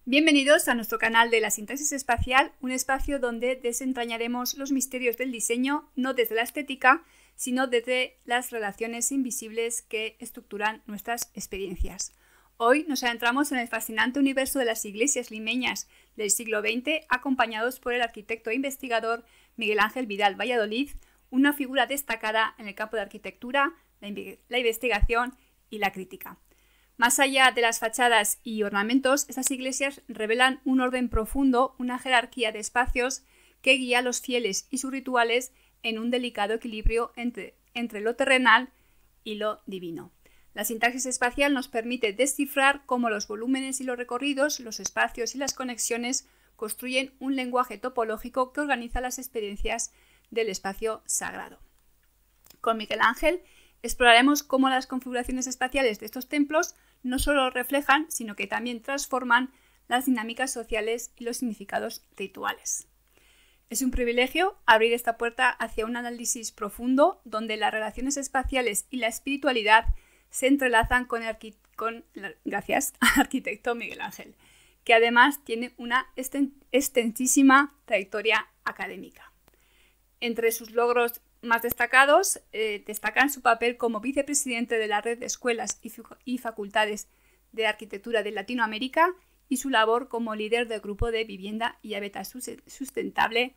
Bienvenidos a nuestro canal de la sintaxis espacial, un espacio donde desentrañaremos los misterios del diseño, no desde la estética, sino desde las relaciones invisibles que estructuran nuestras experiencias. Hoy nos adentramos en el fascinante universo de las iglesias limeñas del siglo XX, acompañados por el arquitecto e investigador Miguel Ángel Vidal Valladolid, una figura destacada en el campo de arquitectura, la investigación y la crítica. Más allá de las fachadas y ornamentos, estas iglesias revelan un orden profundo, una jerarquía de espacios que guía a los fieles y sus rituales en un delicado equilibrio entre lo terrenal y lo divino. La sintaxis espacial nos permite descifrar cómo los volúmenes y los recorridos, los espacios y las conexiones construyen un lenguaje topológico que organiza las experiencias del espacio sagrado. Con Miguel Ángel exploraremos cómo las configuraciones espaciales de estos templos no solo reflejan, sino que también transforman las dinámicas sociales y los significados rituales. Es un privilegio abrir esta puerta hacia un análisis profundo donde las relaciones espaciales y la espiritualidad se entrelazan gracias al arquitecto Miguel Ángel, que además tiene una extensísima trayectoria académica. Entre sus logros más destacados destacan su papel como vicepresidente de la Red de Escuelas y Facultades de Arquitectura de Latinoamérica y su labor como líder del grupo de vivienda y hábitat sustentable,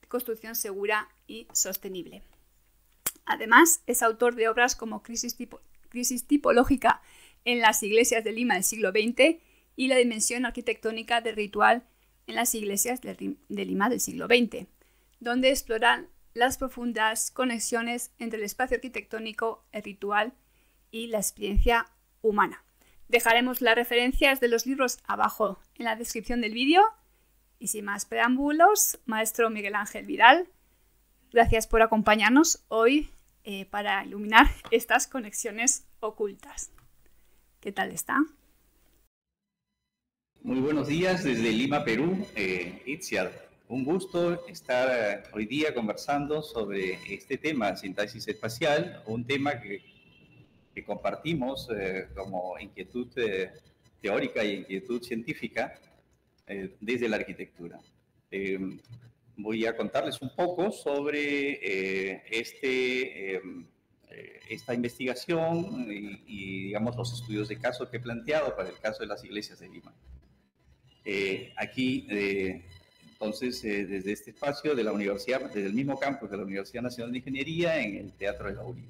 construcción segura y sostenible. Además, es autor de obras como Crisis tipológica en las iglesias de Lima del siglo XX y La dimensión arquitectónica del ritual en las iglesias de Lima del siglo XX, donde exploran las profundas conexiones entre el espacio arquitectónico, el ritual y la experiencia humana. Dejaremos las referencias de los libros abajo en la descripción del vídeo. Y sin más preámbulos, maestro Miguel Ángel Vidal, gracias por acompañarnos hoy para iluminar estas conexiones ocultas. ¿Qué tal está? Muy buenos días desde Lima, Perú, Itziar. Un gusto estar hoy día conversando sobre este tema, sintaxis espacial, un tema que compartimos como inquietud teórica y inquietud científica desde la arquitectura. Voy a contarles un poco sobre esta investigación y, digamos, los estudios de caso que he planteado para el caso de las iglesias de Lima. Entonces, desde este espacio de la universidad, desde el mismo campus de la Universidad Nacional de Ingeniería, en el Teatro de la UNI.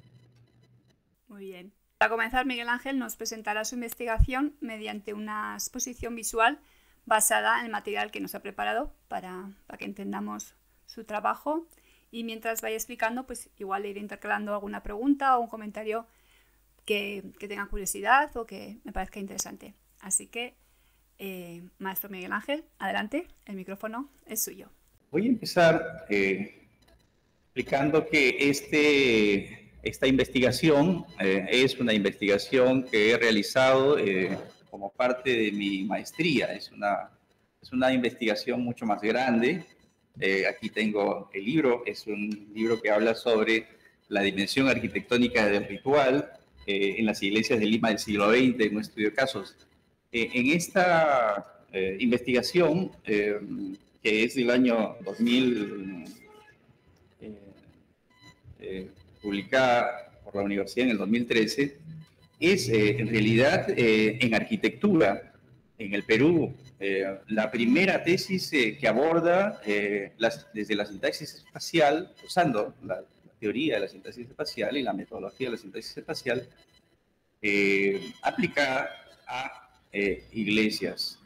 Muy bien. Para comenzar, Miguel Ángel nos presentará su investigación mediante una exposición visual basada en el material que nos ha preparado para que entendamos su trabajo. Y mientras vaya explicando, pues igual iré intercalando alguna pregunta o un comentario que tenga curiosidad o que me parezca interesante. Así que, maestro Miguel Ángel, adelante, el micrófono es suyo. Voy a empezar explicando que esta investigación es una investigación que he realizado como parte de mi maestría. Es una investigación mucho más grande. Aquí tengo el libro, es un libro que habla sobre la dimensión arquitectónica del ritual en las iglesias de Lima del siglo XX, en un estudio de casos. En esta investigación, que es del año 2000, publicada por la universidad en el 2013, es en realidad en arquitectura en el Perú la primera tesis que aborda desde la sintaxis espacial, usando la teoría de la sintaxis espacial y la metodología de la sintaxis espacial, aplicada a iglesias.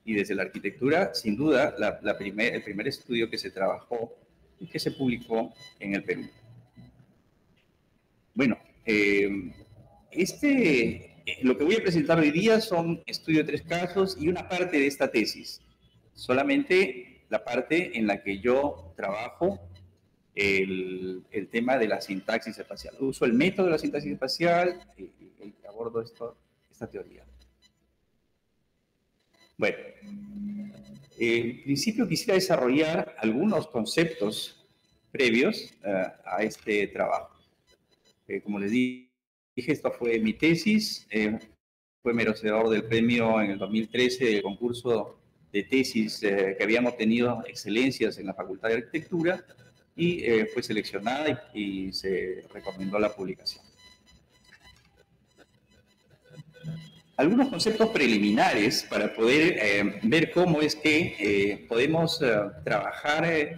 Y desde la arquitectura, sin duda, el primer estudio que se trabajó y que se publicó en el Perú. Bueno, lo que voy a presentar hoy día son estudio de 3 casos y una parte de esta tesis. Solamente la parte en la que yo trabajo el tema de la sintaxis espacial. Uso el método de la sintaxis espacial y abordo esta teoría. Bueno, en principio quisiera desarrollar algunos conceptos previos a este trabajo. Como les dije, esta fue mi tesis. fue merecedor del premio en el 2013 del concurso de tesis que habían obtenido excelencias en la Facultad de Arquitectura y fue seleccionada y se recomendó la publicación. Algunos conceptos preliminares para poder ver cómo es que podemos trabajar,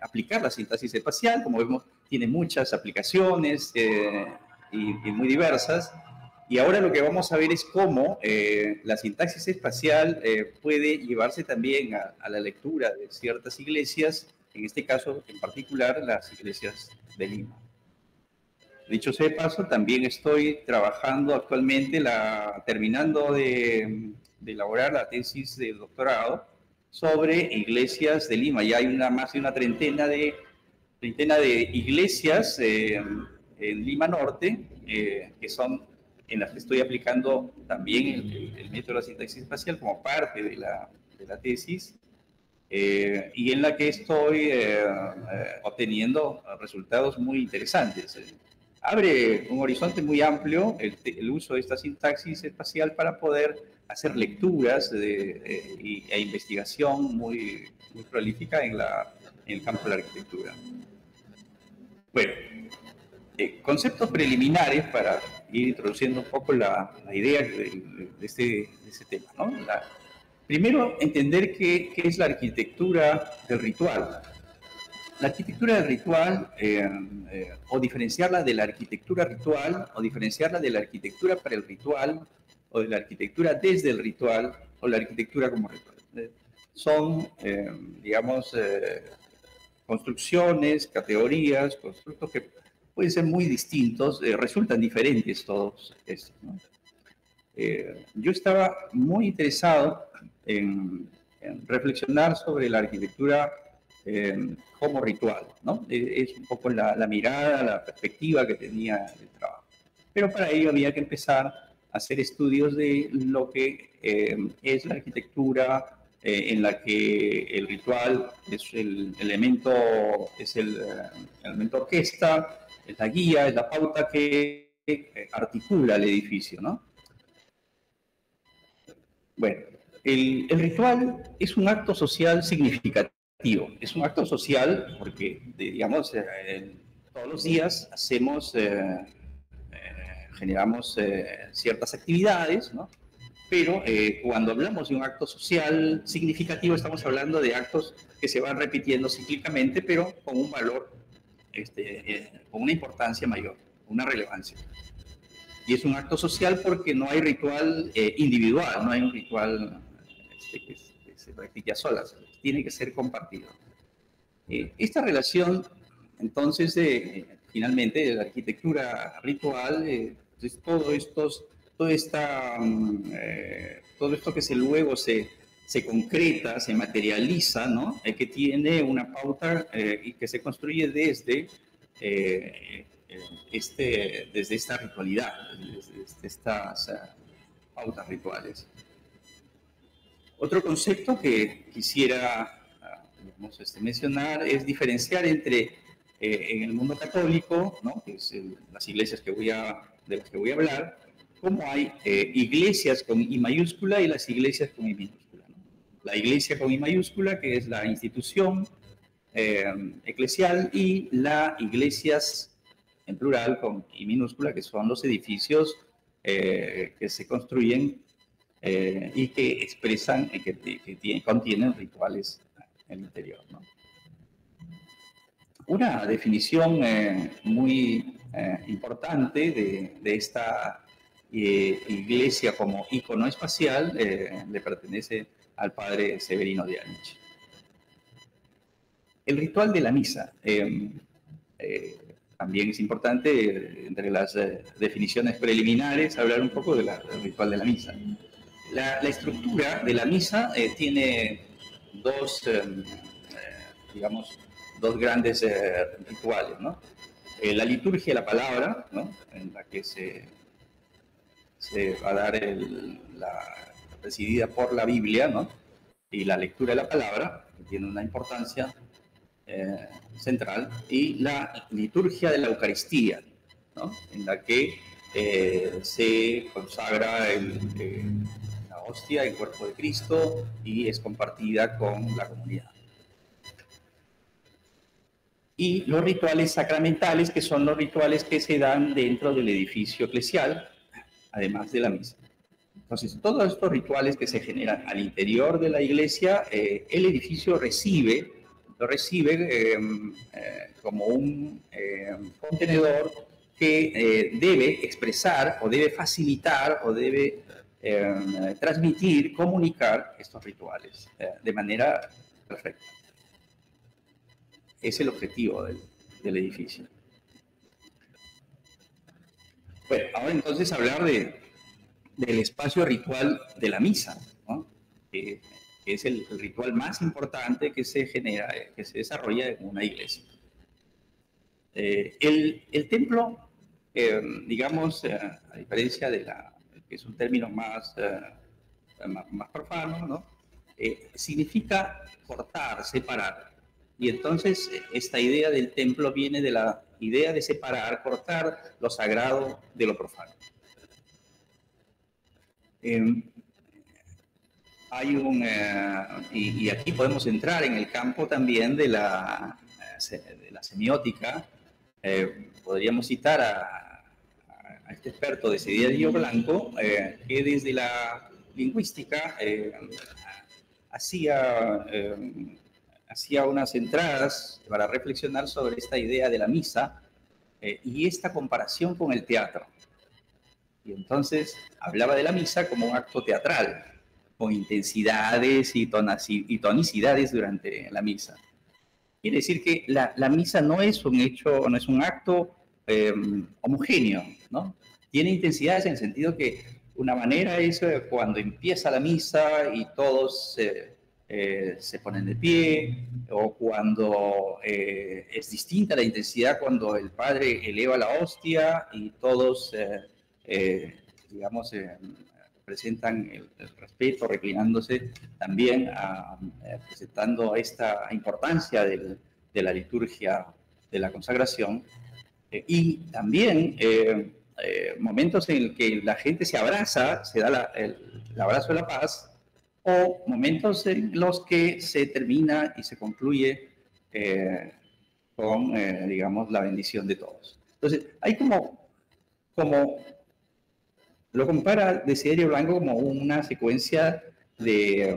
aplicar la sintaxis espacial. Como vemos, tiene muchas aplicaciones y muy diversas. Y ahora lo que vamos a ver es cómo la sintaxis espacial puede llevarse también a la lectura de ciertas iglesias, en este caso en particular las iglesias de Lima. Dicho sea de paso, también estoy trabajando actualmente, terminando de elaborar la tesis de doctorado sobre iglesias de Lima. Ya hay más de una treintena de iglesias en Lima Norte, que son en las que estoy aplicando también el método de la sintaxis espacial como parte de la tesis, y en la que estoy obteniendo resultados muy interesantes. Abre un horizonte muy amplio el uso de esta sintaxis espacial para poder hacer lecturas e investigación muy prolífica en el campo de la arquitectura. Bueno, conceptos preliminares para ir introduciendo un poco la idea de este tema, ¿no? Primero, entender qué es la arquitectura del ritual. La arquitectura del ritual, o diferenciarla de la arquitectura ritual, o diferenciarla de la arquitectura para el ritual, o de la arquitectura desde el ritual, o la arquitectura como ritual. Son, digamos, construcciones, categorías, constructos que pueden ser muy distintos, resultan diferentes todos estos, ¿no? Yo estaba muy interesado en reflexionar sobre la arquitectura como ritual, ¿no? Es un poco la mirada, la perspectiva que tenía el trabajo. Pero para ello había que empezar a hacer estudios de lo que es la arquitectura en la que el ritual es el elemento orquesta, es la guía, es la pauta que articula el edificio, ¿no? Bueno, el ritual es un acto social significativo. Es un acto social porque, digamos, todos los días generamos ciertas actividades, ¿no? Pero cuando hablamos de un acto social significativo, estamos hablando de actos que se van repitiendo cíclicamente, pero con un valor, con una importancia mayor, una relevancia. Y es un acto social porque no hay ritual individual, no hay un ritual que se practique a solas, tiene que ser compartido. Esta relación, entonces, finalmente, de la arquitectura ritual, pues, todo esto que luego se concreta, se materializa, ¿no? Que tiene una pauta y que se construye desde esta ritualidad, desde estas pautas rituales. Otro concepto que quisiera mencionar es diferenciar entre, en el mundo católico, ¿no? Que es las iglesias de las que voy a hablar, cómo hay iglesias con I mayúscula y las iglesias con I minúscula, ¿no? La iglesia con I mayúscula, que es la institución eclesial, y las iglesias en plural con I minúscula, que son los edificios que se construyen y que expresan, que contienen rituales en el interior, ¿no? Una definición muy importante de esta iglesia como ícono espacial le pertenece al padre Severino de Aniche. El ritual de la misa también es importante, entre las definiciones preliminares, hablar un poco del ritual de la misa. La estructura de la misa tiene dos grandes rituales, ¿no? La liturgia de la palabra, ¿no? En la que se va a dar presidida por la Biblia, ¿no? Y la lectura de la palabra, que tiene una importancia central, y la liturgia de la Eucaristía, ¿no? En la que se consagra la hostia, el cuerpo de Cristo, y es compartida con la comunidad. Y los rituales sacramentales, que son los rituales que se dan dentro del edificio eclesial, además de la misa. Entonces, todos estos rituales que se generan al interior de la iglesia, el edificio lo recibe como un contenedor que debe expresar o debe facilitar o debe transmitir, comunicar estos rituales de manera perfecta. Es el objetivo del edificio. Bueno, ahora entonces hablar del espacio ritual de la misa, ¿no? Que es el ritual más importante que se genera, que se desarrolla en una iglesia. El templo, digamos, a diferencia de que es un término más profano, ¿no? Significa cortar, separar. Y entonces esta idea del templo viene de la idea de separar, cortar lo sagrado de lo profano. Y aquí podemos entrar en el campo también de la semiótica. Podríamos citar a este experto de Cedillario Blanco, que desde la lingüística hacía unas entradas para reflexionar sobre esta idea de la misa y esta comparación con el teatro. Y entonces hablaba de la misa como un acto teatral, con intensidades y tonicidades durante la misa. Quiere decir que la misa no es un hecho, no es un acto homogéneo, ¿no? Tiene intensidades en el sentido que una manera es cuando empieza la misa y todos se ponen de pie, o cuando es distinta la intensidad cuando el padre eleva la hostia y todos, digamos, presentan el respeto, reclinándose también, presentando esta importancia de la liturgia de la consagración, y también momentos en el que la gente se abraza, se da el abrazo de la paz, o momentos en los que se termina y se concluye con, digamos, la bendición de todos. Entonces, hay como lo compara Desiderio Blanco como una secuencia de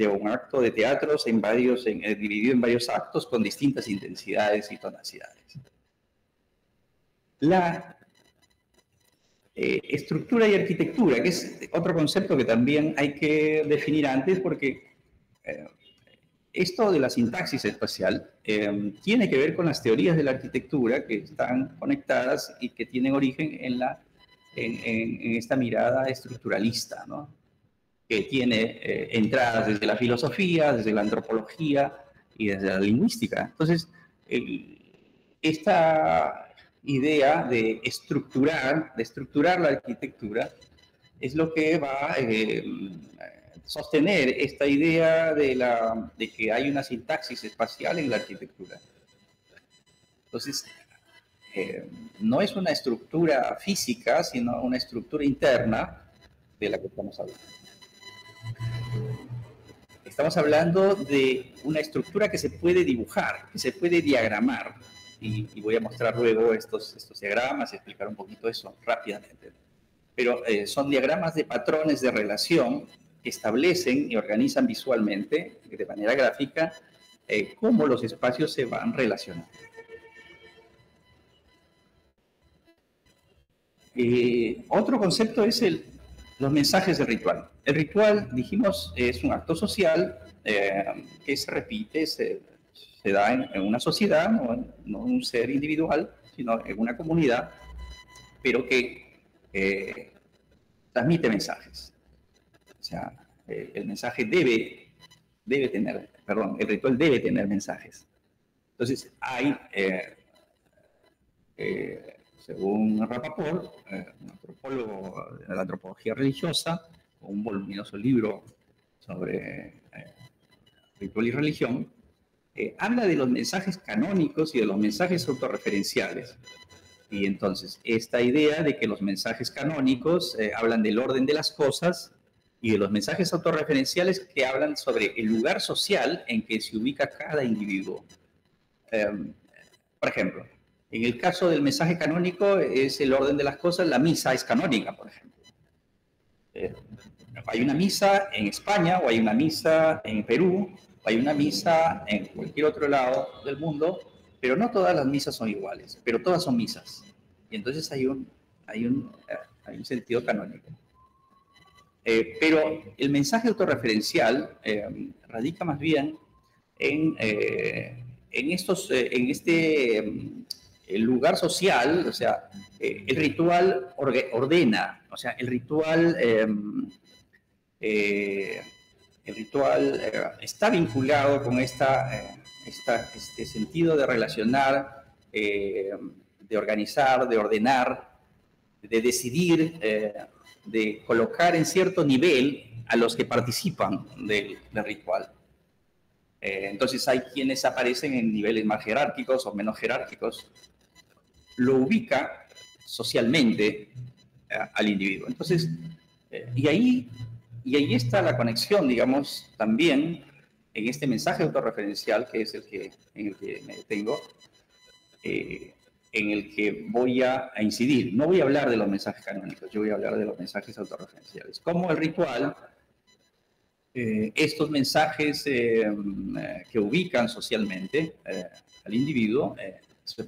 un acto de teatro dividido en varios actos con distintas intensidades y tonacidades. La estructura y arquitectura, que es otro concepto que también hay que definir antes, porque esto de la sintaxis espacial tiene que ver con las teorías de la arquitectura que están conectadas y que tienen origen en esta mirada estructuralista, ¿no? Que tiene entradas desde la filosofía, desde la antropología y desde la lingüística. Entonces, esta idea de estructurar la arquitectura es lo que va a sostener esta idea de que hay una sintaxis espacial en la arquitectura. Entonces, no es una estructura física, sino una estructura interna de la que estamos hablando. Estamos hablando de una estructura que se puede dibujar, que se puede diagramar. Y voy a mostrar luego estos diagramas y explicar un poquito eso rápidamente. Pero son diagramas de patrones de relación que establecen y organizan visualmente, de manera gráfica, cómo los espacios se van relacionando. Otro concepto es los mensajes del ritual. El ritual, dijimos, es un acto social que se repite, se da en una sociedad, no en un ser individual, sino en una comunidad, pero que transmite mensajes. O sea, el mensaje el ritual debe tener mensajes. Entonces, hay, según Rapaport, un antropólogo de la antropología religiosa, un voluminoso libro sobre ritual y religión, habla de los mensajes canónicos y de los mensajes autorreferenciales. Y entonces, esta idea de que los mensajes canónicos hablan del orden de las cosas y de los mensajes autorreferenciales que hablan sobre el lugar social en que se ubica cada individuo. Por ejemplo, en el caso del mensaje canónico es el orden de las cosas, la misa es canónica, por ejemplo. Hay una misa en España, o hay una misa en Perú, o hay una misa en cualquier otro lado del mundo, pero no todas las misas son iguales, pero todas son misas. Y entonces hay un sentido canónico. Pero el mensaje autorreferencial radica más bien en este lugar social, o sea, el ritual ordena, o sea, el ritual está vinculado con este sentido de relacionar, de organizar, de ordenar, de decidir, de colocar en cierto nivel a los que participan del ritual. Entonces hay quienes aparecen en niveles más jerárquicos o menos jerárquicos. Lo ubica socialmente al individuo. Entonces, y ahí está la conexión, digamos, también en este mensaje autorreferencial, que es en el que me detengo, en el que voy a incidir. No voy a hablar de los mensajes canónicos, yo voy a hablar de los mensajes autorreferenciales. Como el ritual, estos mensajes que ubican socialmente al individuo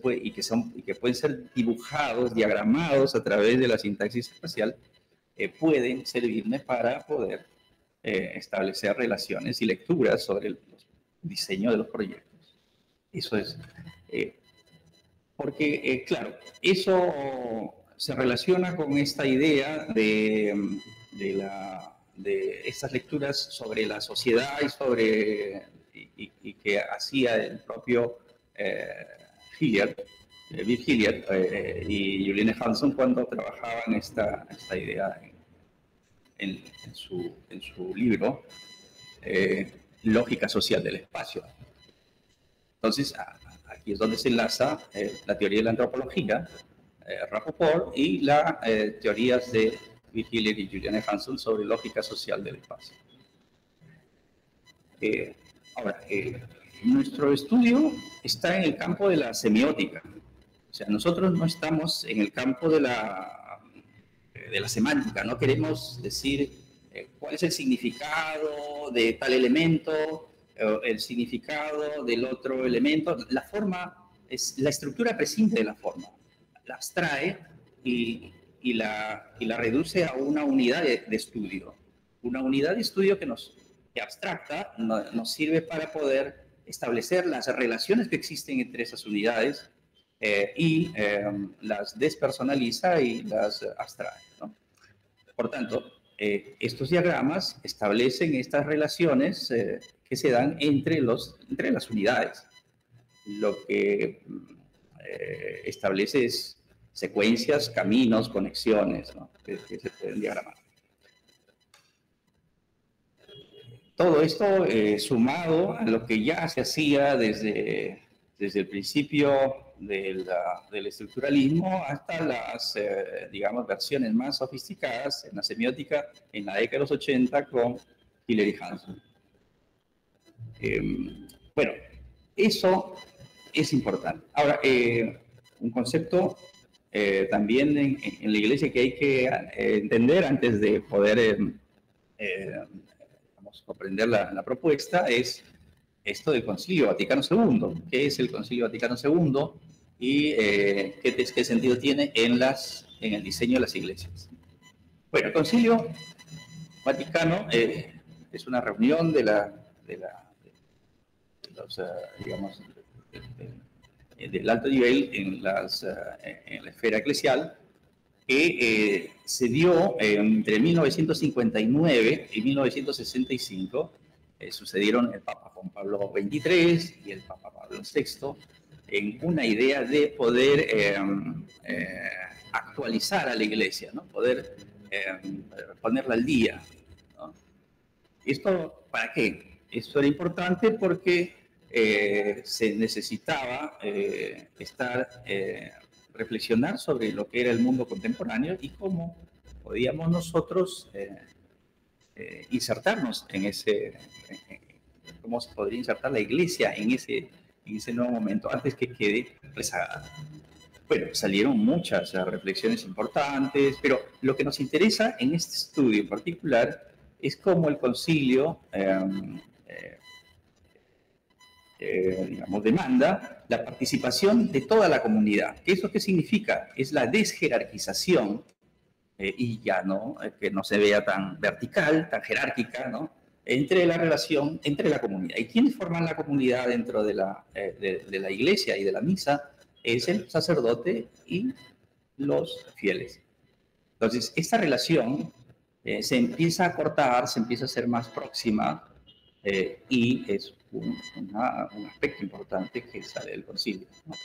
y que pueden ser dibujados, diagramados a través de la sintaxis espacial, pueden servirme para poder establecer relaciones y lecturas sobre el diseño de los proyectos. Eso es. Porque, claro, eso se relaciona con esta idea de estas lecturas sobre la sociedad y que hacía el propio Hilliard, Bill Hilliard y Juliane Hanson cuando trabajaban esta idea en su libro Lógica Social del Espacio. Entonces, aquí es donde se enlaza la teoría de la antropología, Rapoport, y las teorías de Bill Hilliard y Juliane Hanson sobre lógica social del espacio. Ahora, nuestro estudio está en el campo de la semiótica. O sea, nosotros no estamos en el campo de la semántica, no queremos decir cuál es el significado de tal elemento, el significado del otro elemento. La forma, la estructura prescinde de la forma, la abstrae y la reduce a una unidad de estudio. Una unidad de estudio que abstracta nos sirve para poder establecer las relaciones que existen entre esas unidades y las despersonaliza y las abstrae, ¿no? Por tanto, estos diagramas establecen estas relaciones que se dan entre las unidades. Lo que establece es secuencias, caminos, conexiones, ¿no? que se pueden diagramar. Todo esto sumado a lo que ya se hacía desde el principio del estructuralismo hasta las, digamos, versiones más sofisticadas en la semiótica en la década de los 80 con Hilliard y Hanson. Bueno, eso es importante. Ahora, un concepto también en la Iglesia que hay que entender antes de poder comprender la propuesta es esto del Concilio Vaticano II. ¿Qué es el Concilio Vaticano II y qué sentido tiene en el diseño de las iglesias? Bueno, el Concilio Vaticano es una reunión digamos, del alto nivel en la esfera eclesial, que se dio entre 1959 y 1965. Sucedieron el Papa Juan Pablo XXIII y el Papa Pablo VI en una idea de poder actualizar a la Iglesia, ¿no? Poder ponerla al día, ¿no? ¿Esto para qué? Esto era importante porque se necesitaba estar reflexionar sobre lo que era el mundo contemporáneo y cómo podíamos nosotros insertarnos en ese, cómo se podría insertar la iglesia en ese nuevo momento antes que quede rezagada. Bueno, salieron muchas reflexiones importantes, pero lo que nos interesa en este estudio en particular es cómo el concilio digamos, demanda la participación de toda la comunidad. ¿Qué es lo que significa? Es la desjerarquización y ya no, que no se vea tan vertical, tan jerárquica, ¿no? Entre la relación entre la comunidad. ¿Y quiénes forman la comunidad dentro de la iglesia y de la misa? Es el sacerdote y los fieles. Entonces, esta relación se empieza a cortar, se empieza a ser más próxima y es un aspecto importante que sale del concilio, ¿no?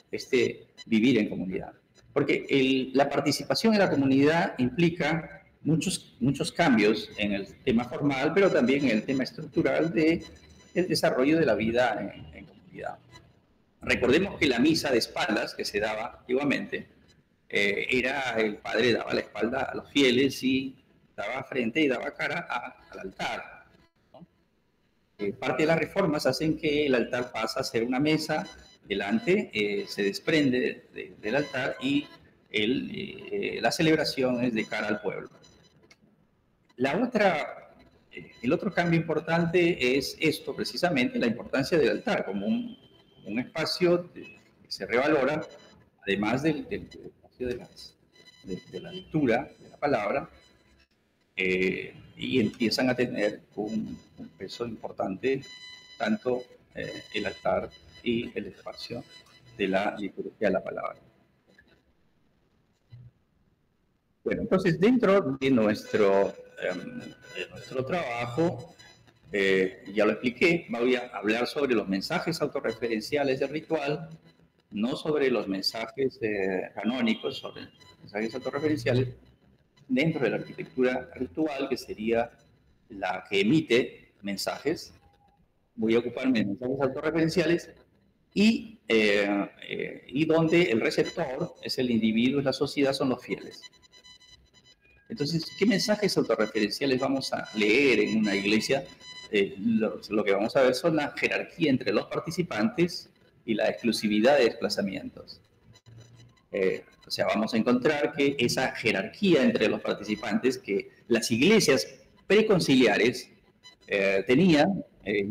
Vivir en comunidad. Porque la participación en la comunidad implica muchos cambios en el tema formal, pero también en el tema estructural del desarrollo de la vida en comunidad. Recordemos que la misa de espaldas que se daba antiguamente era el padre daba la espalda a los fieles y daba frente y daba cara al altar, ¿no? Parte de las reformas hacen que el altar pasa a ser una mesa delante, se desprende del altar y la celebración es de cara al pueblo. El otro cambio importante es esto, precisamente, la importancia del altar como un espacio que se revalora, además del espacio de la lectura de la palabra, y empiezan a tener un peso importante tanto el altar y el espacio de la liturgia de la palabra. Bueno, entonces dentro de nuestro trabajo, ya lo expliqué, voy a hablar sobre los mensajes autorreferenciales del ritual, no sobre los mensajes canónicos, sobre los mensajes autorreferenciales dentro de la arquitectura ritual, que sería la que emite mensajes. Voy a ocuparme de mensajes autorreferenciales y donde el receptor es el individuo y la sociedad son los fieles. Entonces, ¿qué mensajes autorreferenciales vamos a leer en una iglesia? Lo que vamos a ver son la jerarquía entre los participantes y la exclusividad de desplazamientos. O sea, vamos a encontrar que esa jerarquía entre los participantes que las iglesias preconciliares tenían,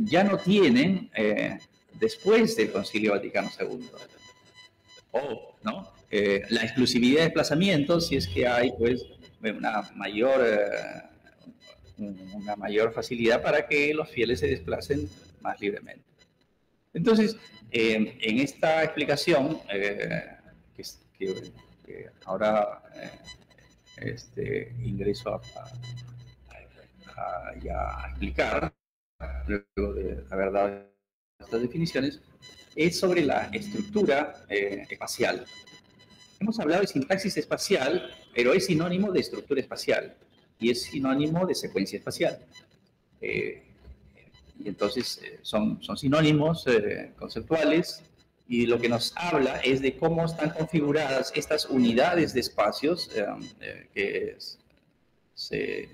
ya no tienen después del Concilio Vaticano II. ¿No? La exclusividad de desplazamientos, si es que hay, pues, una mayor facilidad para que los fieles se desplacen más libremente. Entonces, en esta explicación, que ahora ingreso a explicar, luego de haber dado estas definiciones, es sobre la estructura espacial. Hemos hablado de sintaxis espacial, pero es sinónimo de estructura espacial y es sinónimo de secuencia espacial. Y entonces son sinónimos conceptuales, y lo que nos habla es de cómo están configuradas estas unidades de espacios que se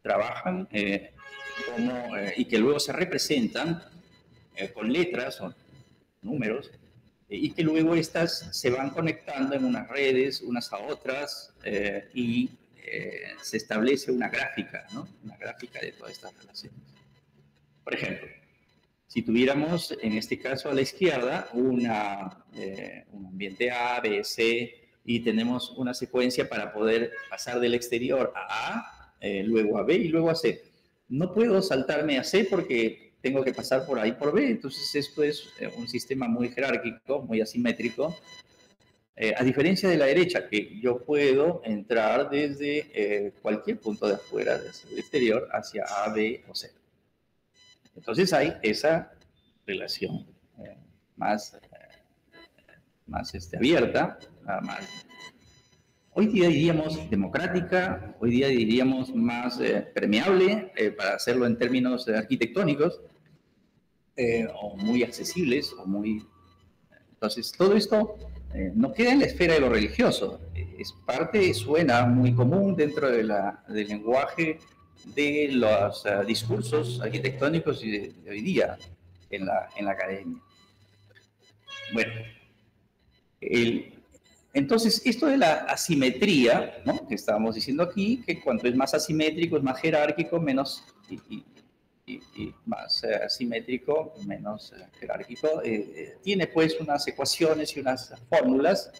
trabajan y que luego se representan con letras o números, y que luego estas se van conectando en unas redes unas a otras y se establece una gráfica, ¿no? Una gráfica de todas estas relaciones. Por ejemplo, si tuviéramos en este caso a la izquierda un ambiente A, B, C, y tenemos una secuencia para poder pasar del exterior a luego a B y luego a C. No puedo saltarme a C porque tengo que pasar por A y por B, entonces esto es un sistema muy jerárquico, muy asimétrico, a diferencia de la derecha, que yo puedo entrar desde cualquier punto de afuera, desde el exterior, hacia A, B o C. Entonces hay esa relación más abierta, hoy día diríamos democrática, hoy día diríamos más permeable, para hacerlo en términos arquitectónicos, o muy accesibles, o muy... Entonces, todo esto no queda en la esfera de lo religioso, es parte, suena muy común dentro de del lenguaje de los discursos arquitectónicos de hoy día en la academia. Bueno, entonces, esto de la asimetría, ¿no?, que estábamos diciendo aquí, que cuanto es más asimétrico, es más jerárquico, menos, y más asimétrico, menos jerárquico, tiene pues unas ecuaciones y unas fórmulas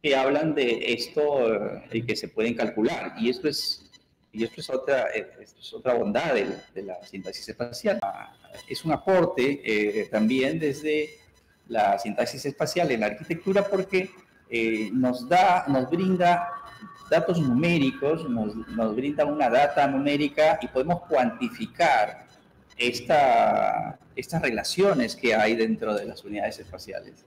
que hablan de esto y que se pueden calcular. Y esto es otra bondad de la sintaxis espacial. Es un aporte también desde la sintaxis espacial en la arquitectura porque nos brinda datos numéricos, nos brinda una data numérica y podemos cuantificar estas relaciones que hay dentro de las unidades espaciales.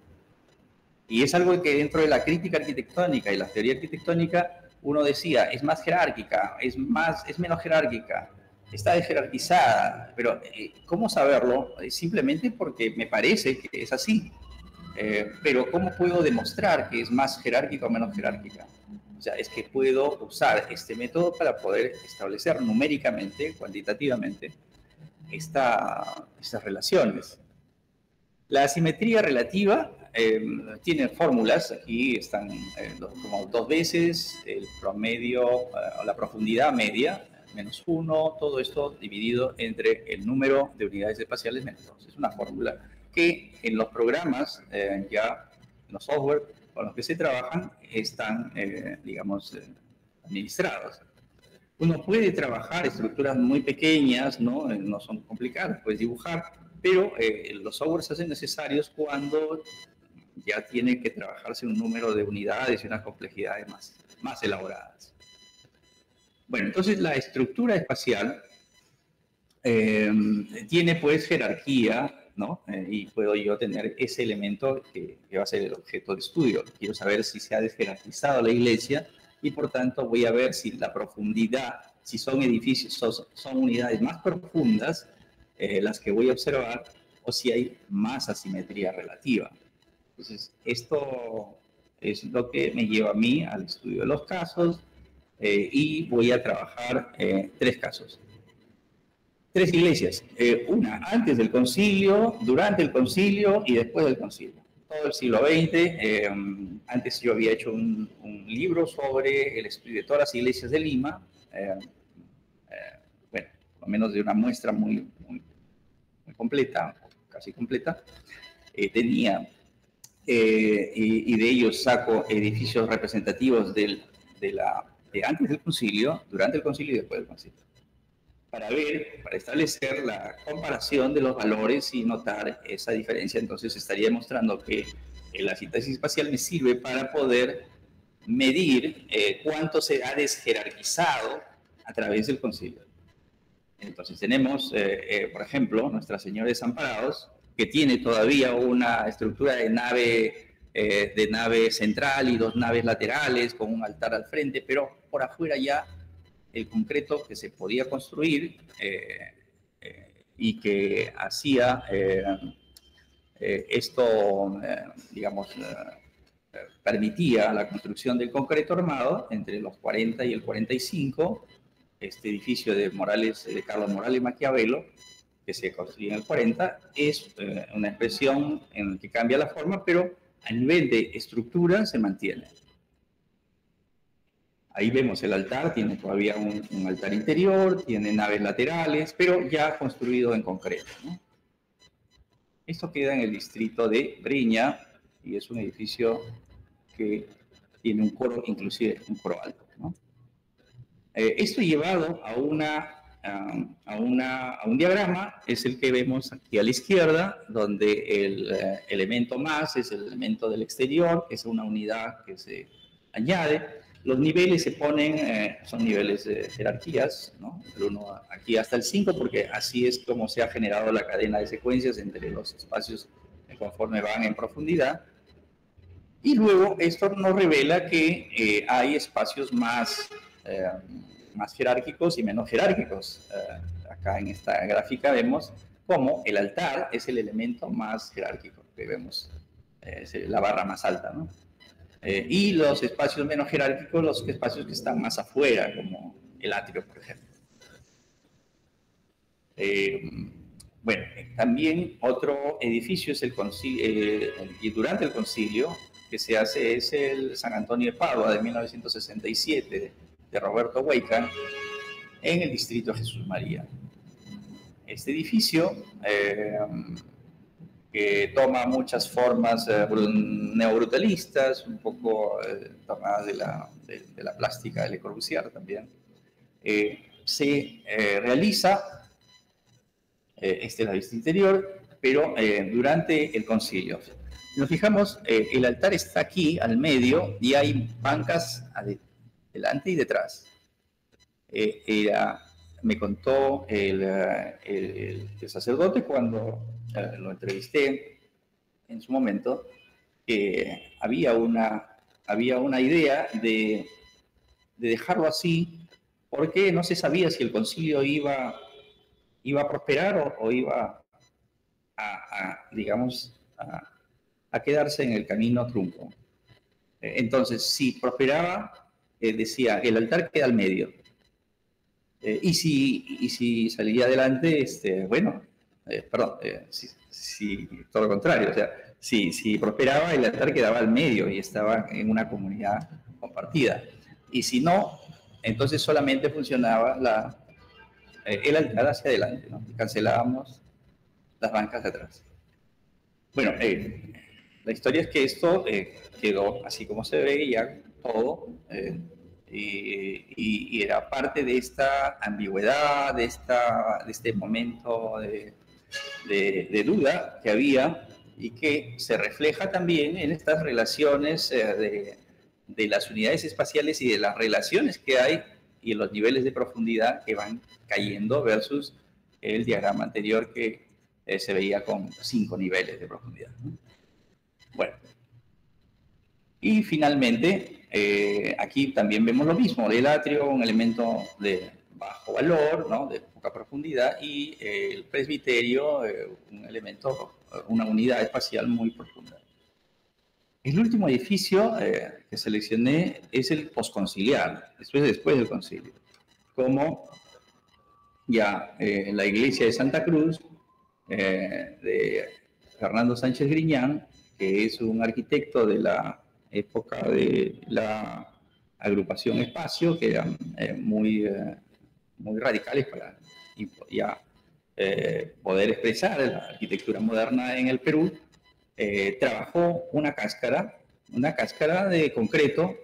Y es algo que dentro de la crítica arquitectónica y la teoría arquitectónica uno decía, es más jerárquica, es menos jerárquica, está desjerarquizada, pero ¿cómo saberlo? Simplemente porque me parece que es así. Pero ¿cómo puedo demostrar que es más jerárquica o menos jerárquica? O sea, es que puedo usar este método para poder establecer numéricamente, cuantitativamente, estas relaciones. La asimetría relativa tiene fórmulas, aquí están como 2 veces el promedio, o la profundidad media, -1, todo esto dividido entre el número de unidades espaciales menos 2. Es una fórmula que en los programas, ya en los software con los que se trabajan, están, digamos, administrados. Uno puede trabajar estructuras muy pequeñas, no son complicadas, puedes dibujar, pero los softwares se hacen necesarios cuando ya tiene que trabajarse un número de unidades y unas complejidades más elaboradas. Bueno, entonces la estructura espacial tiene pues jerarquía, ¿no? Y puedo yo tener ese elemento que va a ser el objeto de estudio. Quiero saber si se ha desjerarquizado la iglesia y por tanto voy a ver si la profundidad, si son edificios, son unidades más profundas las que voy a observar o si hay más asimetría relativa. Entonces, esto es lo que me lleva a mí al estudio de los casos y voy a trabajar 3 casos. 3 iglesias, una antes del concilio, durante el concilio y después del concilio. Todo el siglo XX, antes yo había hecho un libro sobre el estudio de todas las iglesias de Lima, bueno, al menos de una muestra muy completa, casi completa, tenía, y de ellos saco edificios representativos de antes del concilio, durante el concilio y después del concilio, para establecer la comparación de los valores y notar esa diferencia. Entonces estaría demostrando que la sintaxis espacial me sirve para poder medir cuánto se ha desjerarquizado a través del concilio. Entonces tenemos, por ejemplo, Nuestra Señora de Desamparados, que tiene todavía una estructura de nave central y 2 naves laterales con un altar al frente, pero por afuera ya el concreto que se podía construir y que hacía esto, digamos, permitía la construcción del concreto armado entre los 40 y el 45, este edificio de Carlos Morales Maquiavelo, que se construye en el 40, es una expresión en la que cambia la forma, pero a nivel de estructura se mantiene. Ahí vemos el altar, tiene todavía un altar interior, tiene naves laterales, pero ya construido en concreto, ¿no? Esto queda en el distrito de Breña y es un edificio que tiene un coro, inclusive un coro alto, ¿no? Esto llevado a un diagrama es el que vemos aquí a la izquierda, donde el elemento más es el elemento del exterior, que es una unidad que se añade. Los niveles se ponen, son niveles de jerarquías, ¿no? El 1 aquí hasta el 5, porque así es como se ha generado la cadena de secuencias entre los espacios conforme van en profundidad. Y luego esto nos revela que hay espacios más jerárquicos y menos jerárquicos. Acá en esta gráfica vemos cómo el altar es el elemento más jerárquico, que vemos la barra más alta, ¿no? y los espacios menos jerárquicos, los espacios que están más afuera, como el atrio, por ejemplo. Bueno, también otro edificio es el concilio, y durante el concilio que se hace es el San Antonio de Padua de 1967 de Roberto Huayca en el distrito de Jesús María. Este edificio, que toma muchas formas neobrutalistas, un poco tomadas de la plástica de Le Corbusier también, se realiza, esta es la vista interior, pero durante el concilio. Si nos fijamos, el altar está aquí al medio y hay bancas delante y detrás. Me contó el sacerdote cuando lo entrevisté en su momento, que había una idea de dejarlo así porque no se sabía si el concilio iba a prosperar o iba digamos, a quedarse en el camino trunco. Entonces, si prosperaba, decía, el altar queda al medio. Y si salía adelante, bueno, perdón, si todo lo contrario, o sea, si prosperaba, el altar quedaba al medio y estaba en una comunidad compartida. Y si no, entonces solamente funcionaba el altar hacia adelante, ¿no? Cancelábamos las bancas de atrás. Bueno, la historia es que esto quedó así como se ve, ya todo, y era parte de esta ambigüedad, de este momento de duda que había y que se refleja también en estas relaciones de las unidades espaciales y de las relaciones que hay y en los niveles de profundidad que van cayendo versus el diagrama anterior que se veía con 5 niveles de profundidad. Bueno, y finalmente, aquí también vemos lo mismo, el atrio, un elemento de bajo valor, ¿no? De poca profundidad, y el presbiterio, un elemento, una unidad espacial muy profunda. El último edificio que seleccioné es el posconciliar, después del concilio, como ya la iglesia de Santa Cruz, de Fernando Sánchez Griñán, que es un arquitecto de la época de la agrupación Espacio, que eran muy radicales para ya poder expresar la arquitectura moderna en el Perú. Trabajó una cáscara de concreto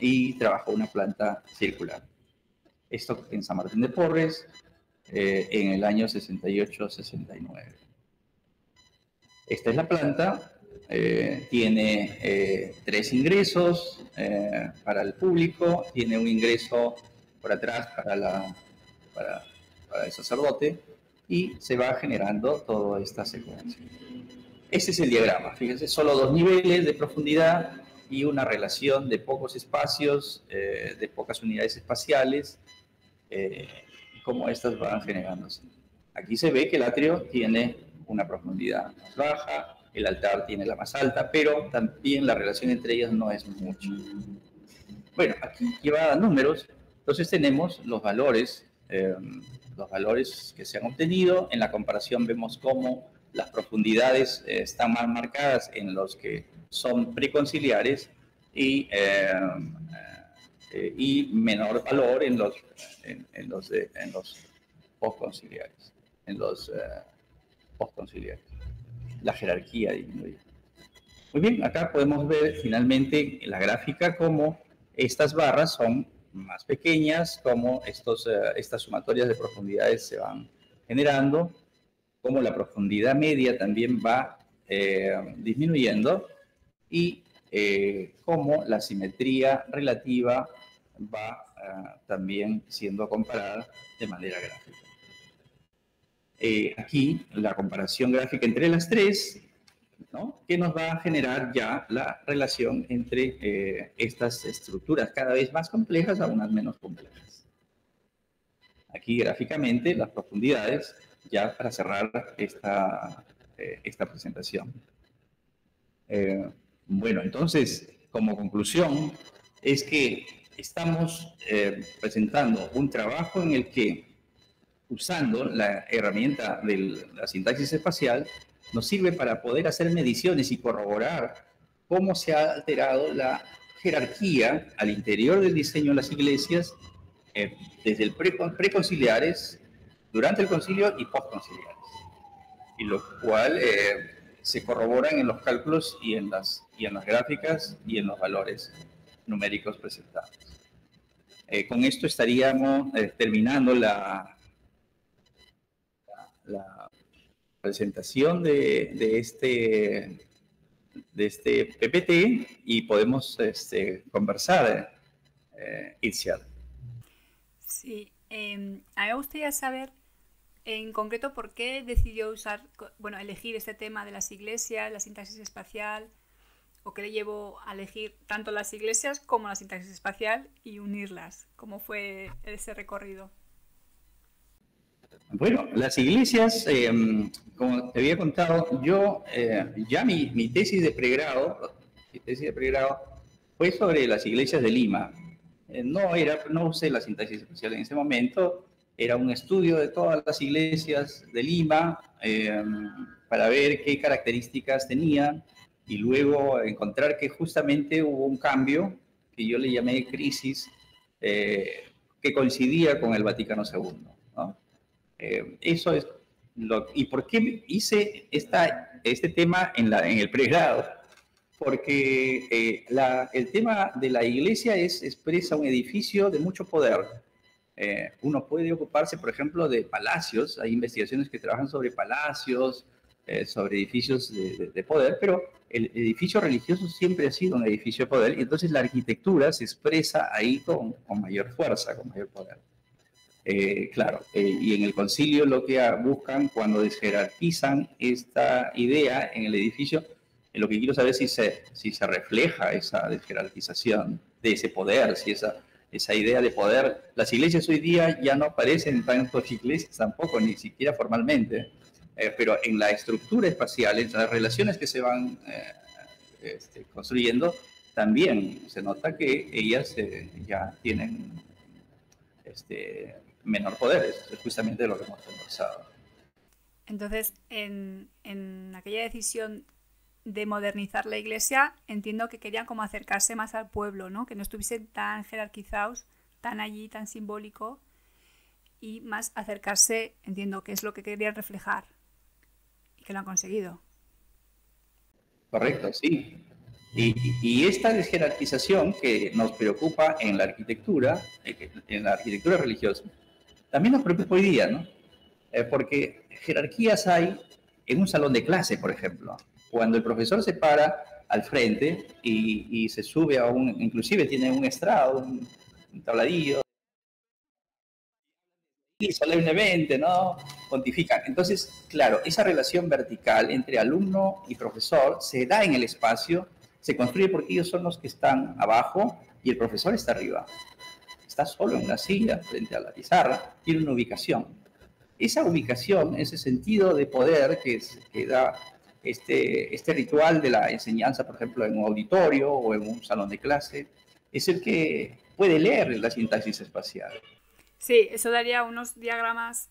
y trabajó una planta circular. Esto en San Martín de Porres, en el año 68-69. Esta es la planta, tiene 3 ingresos para el público, tiene un ingreso por atrás para el sacerdote y se va generando toda esta secuencia. Este es el diagrama, fíjense, solo 2 niveles de profundidad y una relación de pocos espacios, de pocas unidades espaciales, cómo estas van generándose. Aquí se ve que el atrio tiene una profundidad más baja, el altar tiene la más alta, pero también la relación entre ellas no es mucho. Bueno, aquí lleva números, entonces tenemos los valores que se han obtenido. En la comparación vemos cómo las profundidades están más marcadas en los que son preconciliares y menor valor en los postconciliares. La jerarquía disminuye. Muy bien, acá podemos ver finalmente en la gráfica cómo estas barras son más pequeñas, cómo estas sumatorias de profundidades se van generando, cómo la profundidad media también va disminuyendo y cómo la simetría relativa va también siendo comparada de manera gráfica. Aquí la comparación gráfica entre las 3, ¿no? Que nos va a generar ya la relación entre estas estructuras cada vez más complejas a unas menos complejas. Aquí gráficamente las profundidades, ya para cerrar esta presentación. Bueno, entonces, como conclusión es que estamos presentando un trabajo en el que, usando la herramienta de la sintaxis espacial, nos sirve para poder hacer mediciones y corroborar cómo se ha alterado la jerarquía al interior del diseño de las iglesias, desde el preconciliares, durante el concilio y postconciliares, y lo cual se corroboran en los cálculos y en las gráficas y en los valores numéricos presentados. Con esto estaríamos terminando la presentación de este PPT y podemos conversar, Itziar. Sí, a mí me gustaría saber en concreto por qué decidió elegir este tema de las iglesias, la sintaxis espacial, o qué le llevó a elegir tanto las iglesias como la sintaxis espacial y unirlas. ¿Cómo fue ese recorrido? Bueno, las iglesias, como te había contado, yo ya mi tesis de pregrado fue sobre las iglesias de Lima. No usé la sintaxis espacial en ese momento, era un estudio de todas las iglesias de Lima para ver qué características tenían y luego encontrar que justamente hubo un cambio que yo le llamé crisis, que coincidía con el Vaticano II, ¿no? Eso es ¿y por qué hice este tema en el pregrado? Porque el tema de la iglesia expresa un edificio de mucho poder. Uno puede ocuparse, por ejemplo, de palacios. Hay investigaciones que trabajan sobre palacios, sobre edificios de poder, pero el edificio religioso siempre ha sido un edificio de poder, y entonces la arquitectura se expresa ahí con mayor fuerza, con mayor poder. Claro, y en el concilio lo que buscan cuando desjerarquizan esta idea en el edificio, lo que quiero saber es si se refleja esa desjerarquización de ese poder, si esa idea de poder. Las iglesias hoy día ya no parecen tantas iglesias tampoco, ni siquiera formalmente, pero en la estructura espacial, en las relaciones que se van construyendo, también se nota que ellas ya tienen menor poder. Es justamente lo que hemos conversado. Entonces, en aquella decisión de modernizar la iglesia, entiendo que querían como acercarse más al pueblo, ¿no? Que no estuviesen tan jerarquizados, tan allí, tan simbólico, y más acercarse, entiendo que es lo que querían reflejar y que lo han conseguido. Correcto, sí. Y esta desjerarquización que nos preocupa en la arquitectura religiosa, también nos preocupa hoy día, ¿no? Porque jerarquías hay en un salón de clase, por ejemplo. Cuando el profesor se para al frente y se sube inclusive tiene un estrado, un tabladillo, y solemnemente, ¿no? Pontifican. Entonces, claro, esa relación vertical entre alumno y profesor se da en el espacio, se construye porque ellos son los que están abajo y el profesor está arriba. Está solo en una silla frente a la pizarra, tiene una ubicación. Esa ubicación, ese sentido de poder que da este ritual de la enseñanza, por ejemplo, en un auditorio o en un salón de clase, es el que puede leer la sintaxis espacial. Sí, eso daría unos diagramas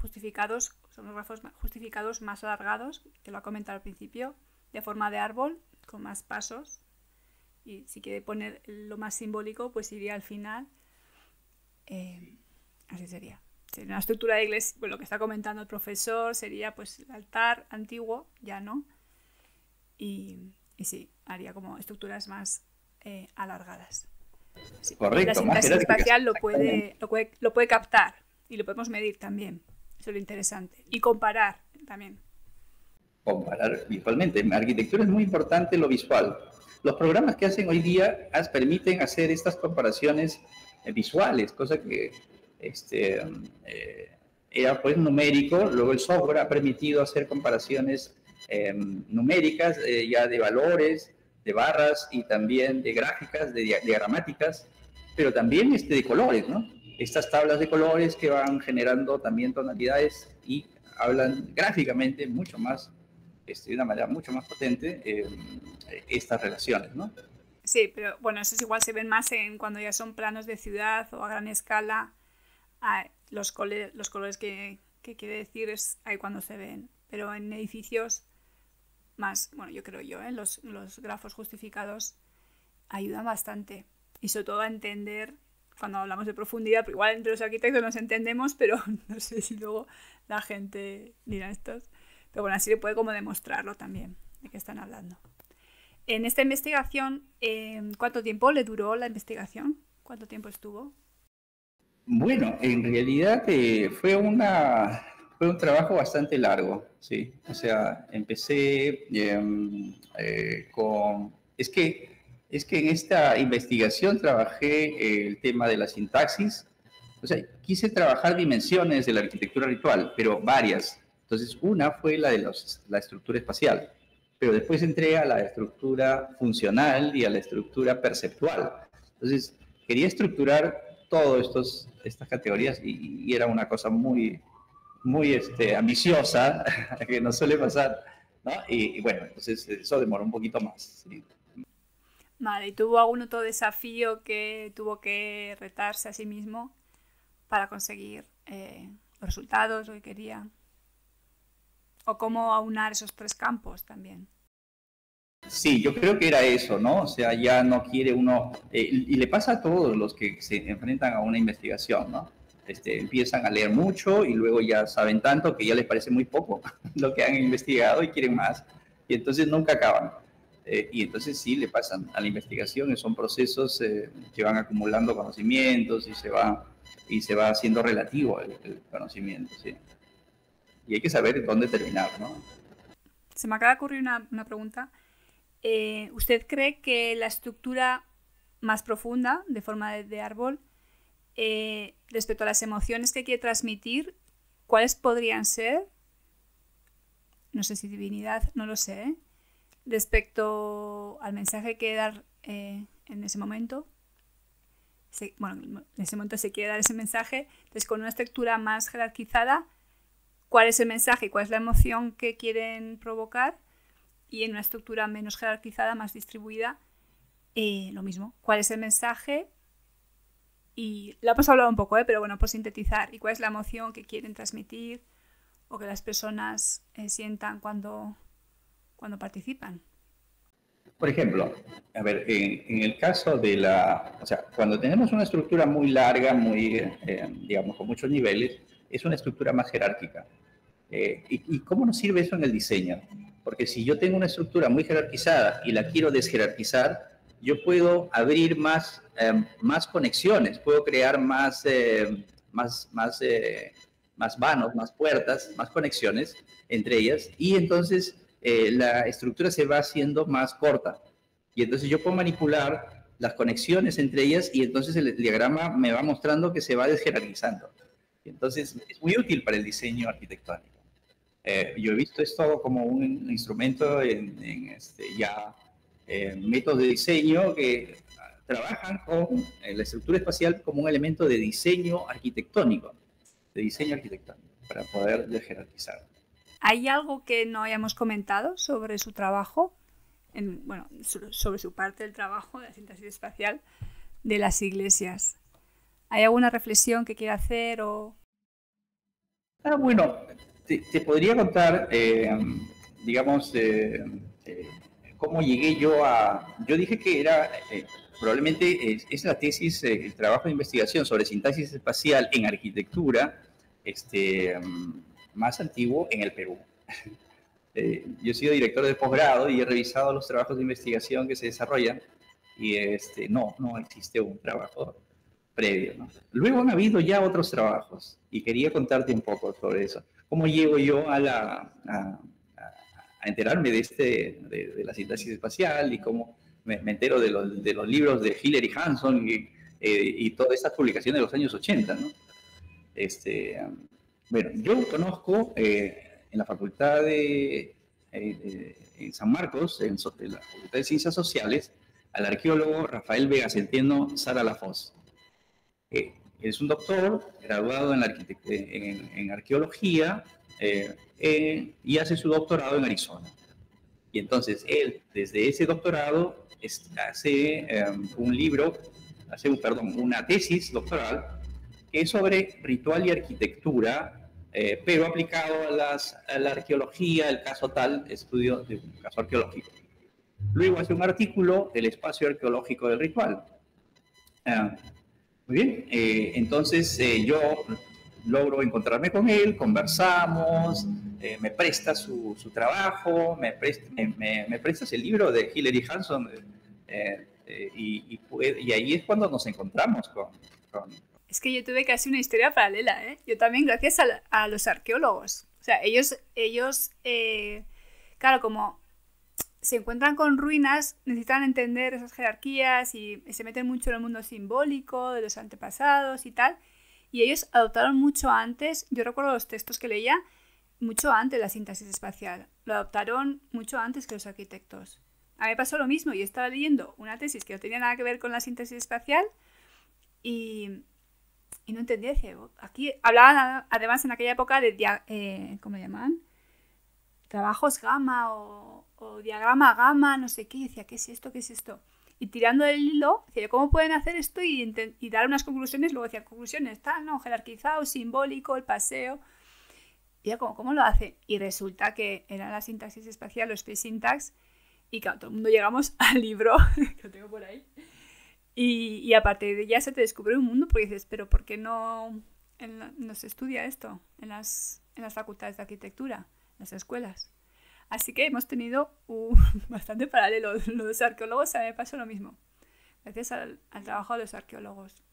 justificados, son unos grafos justificados más alargados, que lo ha comentado al principio, de forma de árbol, con más pasos. Y si quiere poner lo más simbólico, pues iría al final. Así sería. Sería una estructura de iglesia, pues lo que está comentando el profesor sería pues el altar antiguo, ya no. Y sí, haría como estructuras más alargadas. Sí. Correcto. La sintaxis espacial lo puede captar y lo podemos medir también. Eso es lo interesante. Y comparar también. Comparar visualmente. En arquitectura es muy importante lo visual. Los programas que hacen hoy día permiten hacer estas comparaciones visuales, cosa que era pues numérico. Luego el software ha permitido hacer comparaciones numéricas, ya de valores, de barras y también de gráficas, de diagramáticas, pero también de colores, ¿no? Estas tablas de colores que van generando también tonalidades y hablan gráficamente mucho más de una manera mucho más potente estas relaciones, ¿no? Sí, pero bueno, eso igual se ven más cuando ya son planos de ciudad o a gran escala. Los colores que quiere decir es ahí cuando se ven. Pero en edificios más, bueno, yo creo los grafos justificados ayudan bastante. Y sobre todo a entender, cuando hablamos de profundidad, porque igual entre los arquitectos nos entendemos, pero no sé si luego la gente dirá estos. Pero bueno, así le puede como demostrarlo también, de qué están hablando. En esta investigación, ¿cuánto tiempo le duró la investigación? ¿Cuánto tiempo estuvo? Bueno, en realidad fue un trabajo bastante largo, sí. O sea, empecé con... Es que en esta investigación trabajé el tema de la sintaxis. O sea, quise trabajar dimensiones de la arquitectura ritual, pero varias. Entonces, una fue la de la estructura espacial, pero después entré a la estructura funcional y a la estructura perceptual. Entonces, quería estructurar todas estas categorías y era una cosa muy, muy ambiciosa, que nos suele pasar, ¿no? Y bueno, entonces eso demoró un poquito más. ¿Sí? Vale, ¿y tuvo algún otro desafío que tuvo que retarse a sí mismo para conseguir los resultados que quería? ¿O cómo aunar esos tres campos también? Sí, yo creo que era eso, ¿no? O sea, ya no quiere uno, y le pasa a todos los que se enfrentan a una investigación, ¿no? Empiezan a leer mucho y luego ya saben tanto que ya les parece muy poco lo que han investigado y quieren más, y entonces nunca acaban. Y entonces sí le pasan a la investigación, y son procesos que van acumulando conocimientos y se va haciendo relativo el conocimiento, ¿sí? Y hay que saber dónde terminar, ¿no? Se me acaba de ocurrir una pregunta. ¿Usted cree que la estructura más profunda, de forma de árbol, respecto a las emociones que quiere transmitir, cuáles podrían ser? No sé si divinidad, no lo sé, ¿eh? Respecto al mensaje que quiere dar en ese momento. En ese momento se quiere dar ese mensaje. Entonces, con una estructura más jerarquizada, ¿cuál es el mensaje y cuál es la emoción que quieren provocar? Y en una estructura menos jerarquizada, más distribuida, lo mismo. ¿Cuál es el mensaje? Y lo hemos hablado un poco, pero bueno, por sintetizar. ¿Y cuál es la emoción que quieren transmitir o que las personas sientan cuando participan? Por ejemplo, a ver, en el caso de o sea, cuando tenemos una estructura muy larga, muy, digamos, con muchos niveles, es una estructura más jerárquica. ¿Y cómo nos sirve eso en el diseño? Porque si yo tengo una estructura muy jerarquizada y la quiero desjerarquizar, yo puedo abrir más conexiones, puedo crear más vanos, más puertas, más conexiones entre ellas, y entonces la estructura se va haciendo más corta. Y entonces yo puedo manipular las conexiones entre ellas y entonces el diagrama me va mostrando que se va desjerarquizando. Entonces es muy útil para el diseño arquitectónico. Yo he visto esto como un instrumento en métodos de diseño que trabajan con la estructura espacial como un elemento de diseño arquitectónico, para poder jerarquizar. ¿Hay algo que no hayamos comentado sobre su trabajo? Sobre su parte del trabajo de la sintaxis espacial de las iglesias. ¿Hay alguna reflexión que quiera hacer o...? Bueno, te podría contar, digamos, cómo llegué yo a... Yo dije que era, probablemente es la tesis, el trabajo de investigación sobre sintaxis espacial en arquitectura más antiguo en el Perú. Yo he sido director de posgrado y he revisado los trabajos de investigación que se desarrollan y no existe un trabajo previo, ¿no? Luego han habido ya otros trabajos y quería contarte un poco sobre eso. ¿Cómo llego yo a enterarme de la sintaxis espacial y cómo me entero de los libros de Hiller y Hanson y todas estas publicaciones de los años 80, ¿no? Bueno, yo conozco en la Facultad en San Marcos, en la Facultad de Ciencias Sociales, al arqueólogo Rafael Vega Centeno Sara Lafoz. Es un doctor graduado en arqueología y hace su doctorado en Arizona. Y entonces él, desde ese doctorado, hace un libro, perdón, una tesis doctoral que es sobre ritual y arquitectura, pero aplicado a la arqueología, el caso tal, estudio de un caso arqueológico. Luego hace un artículo del espacio arqueológico del ritual. Muy bien, entonces yo logro encontrarme con él, conversamos, me presta su trabajo, me prestas el libro de Hillary Hanson, y ahí es cuando nos encontramos con... Es que yo tuve casi una historia paralela, ¿eh? Yo también gracias a los arqueólogos. O sea, ellos claro, como se encuentran con ruinas, necesitan entender esas jerarquías y se meten mucho en el mundo simbólico de los antepasados y tal. Y ellos adoptaron mucho antes, yo recuerdo los textos que leía, mucho antes la sintaxis espacial. Lo adoptaron mucho antes que los arquitectos. A mí me pasó lo mismo. Yo estaba leyendo una tesis que no tenía nada que ver con la sintaxis espacial y no entendía. Decía, aquí hablaban además en aquella época de, ¿cómo le llamaban? Trabajos gamma o diagrama gamma, no sé qué. Y decía, ¿qué es esto? ¿Qué es esto? Y tirando del hilo, decía, ¿cómo pueden hacer esto? Y dar unas conclusiones. Luego decía, conclusiones, tal, ¿no? Jerarquizado, simbólico, el paseo. Y ya, ¿cómo lo hace? Y resulta que era la sintaxis espacial, los space syntax. Y claro, todo el mundo llegamos al libro, que lo tengo por ahí. Y a partir de ya se te descubre un mundo, porque dices, ¿pero por qué no se estudia esto en las facultades de arquitectura, en las escuelas? Así que hemos tenido bastante paralelo. Los arqueólogos, a mí me pasó lo mismo. Gracias al trabajo de los arqueólogos.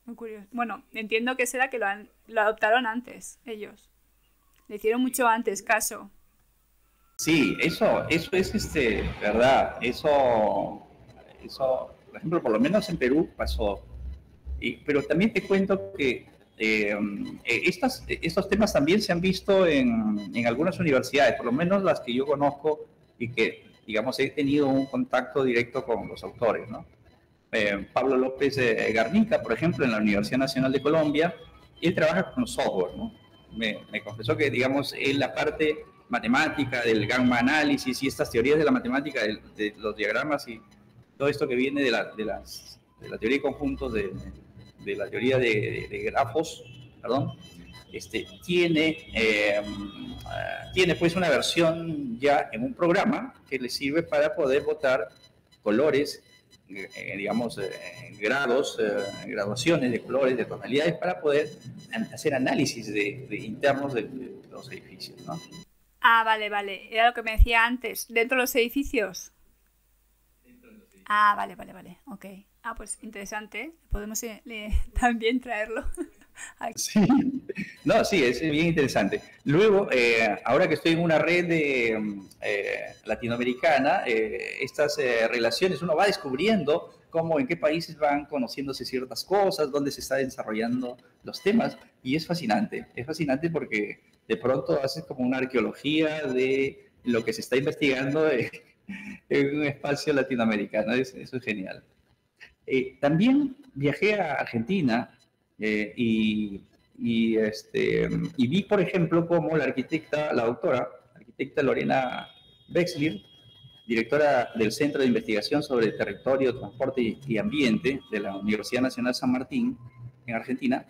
Muy curioso. Bueno, entiendo que será que lo adoptaron antes, ellos. Le hicieron mucho antes caso. Sí, eso es verdad. Eso, por ejemplo, por lo menos en Perú pasó. Pero también te cuento que estos temas también se han visto en algunas universidades, por lo menos las que yo conozco y que, digamos, he tenido un contacto directo con los autores, ¿no? Pablo López Garnica, por ejemplo, en la Universidad Nacional de Colombia, él trabaja con software, ¿no? Me confesó que, digamos, en la parte matemática del gamma análisis y estas teorías de la matemática, de los diagramas y todo esto que viene de la teoría de conjuntos, de la teoría de grafos, perdón, tiene pues una versión ya en un programa que le sirve para poder botar colores, digamos, graduaciones de colores, de tonalidades, para poder hacer análisis internos de los edificios, ¿no? Ah, vale. Era lo que me decía antes. ¿Dentro de los edificios? Ah, vale. Ok. Ah, pues interesante. Podemos también traerlo. Sí. No, sí, es bien interesante. Luego, ahora que estoy en una red latinoamericana, estas relaciones, uno va descubriendo cómo, en qué países van conociéndose ciertas cosas, dónde se están desarrollando los temas, y es fascinante porque de pronto haces como una arqueología de lo que se está investigando en un espacio latinoamericano. Eso es genial. También viajé a Argentina y vi, por ejemplo, cómo la arquitecta Lorena Bexler, directora del Centro de Investigación sobre Territorio, Transporte y Ambiente de la Universidad Nacional San Martín, en Argentina,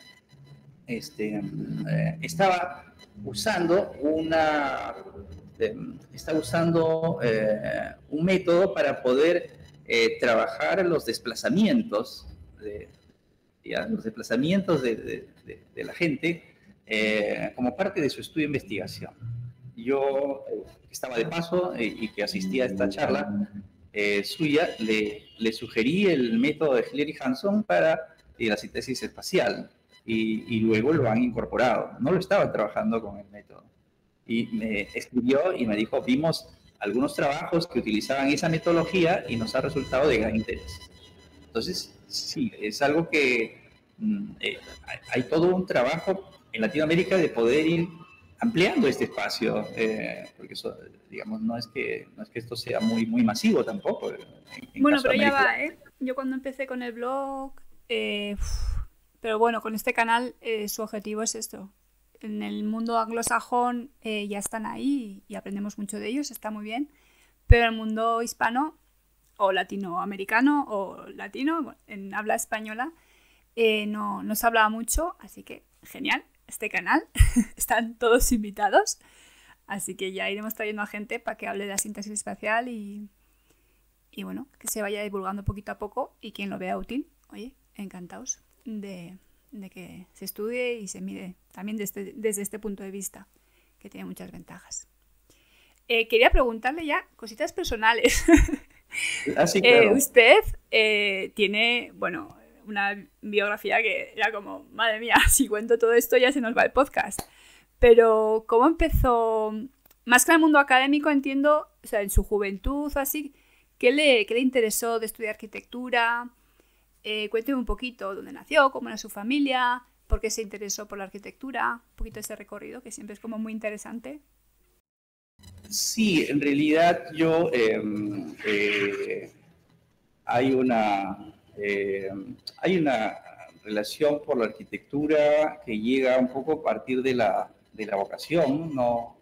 estaba usando un método para poder trabajar los desplazamientos de la gente como parte de su estudio de investigación. Yo estaba de paso y que asistía a esta charla suya, le sugerí el método de Hillary Hanson para la síntesis espacial y luego lo han incorporado. No lo estaban trabajando con el método. Y me escribió y me dijo, vimos algunos trabajos que utilizaban esa metodología y nos ha resultado de gran interés. Entonces, sí, es algo que hay todo un trabajo en Latinoamérica de poder ir ampliando este espacio, porque eso, digamos, no es que esto sea muy masivo tampoco. Bueno, pero ya va, ¿eh? Yo cuando empecé con el blog, pero bueno, con este canal su objetivo es esto, en el mundo anglosajón ya están ahí y aprendemos mucho de ellos, está muy bien, pero en el mundo hispano o latinoamericano o latino, en habla española, no se hablaba mucho, así que genial, este canal, están todos invitados, así que ya iremos trayendo a gente para que hable de la sintaxis espacial y bueno, que se vaya divulgando poquito a poco y quien lo vea útil, oye, encantados de que se estudie y se mire también desde este punto de vista, que tiene muchas ventajas. Quería preguntarle ya cositas personales. Sí, claro. Usted tiene, bueno, una biografía que era como, madre mía, si cuento todo esto ya se nos va el podcast. Pero, ¿cómo empezó? Más que en el mundo académico, entiendo, o sea, en su juventud, así, ¿qué le interesó de estudiar arquitectura? Cuénteme un poquito dónde nació, cómo era su familia, por qué se interesó por la arquitectura, un poquito de ese recorrido que siempre es como muy interesante. Sí, en realidad yo hay una relación por la arquitectura que llega un poco a partir de la vocación. No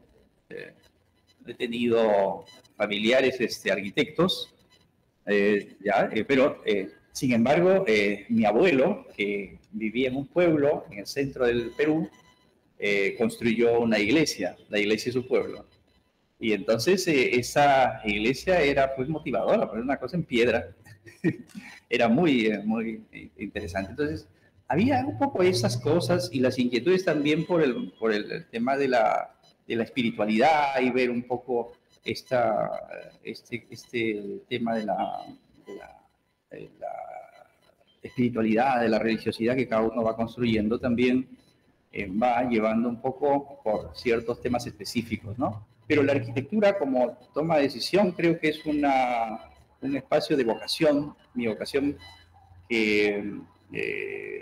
he tenido familiares arquitectos, pero sin embargo mi abuelo, que vivía en un pueblo en el centro del Perú, construyó una iglesia, la iglesia de su pueblo. Y entonces esa iglesia era pues motivadora, pues una cosa en piedra. Era muy interesante. Entonces había un poco esas cosas y las inquietudes también por el tema de la espiritualidad y ver un poco este tema de la espiritualidad, de la religiosidad que cada uno va construyendo también va llevando un poco por ciertos temas específicos, ¿no? Pero la arquitectura como toma de decisión creo que es un espacio de vocación, mi vocación que,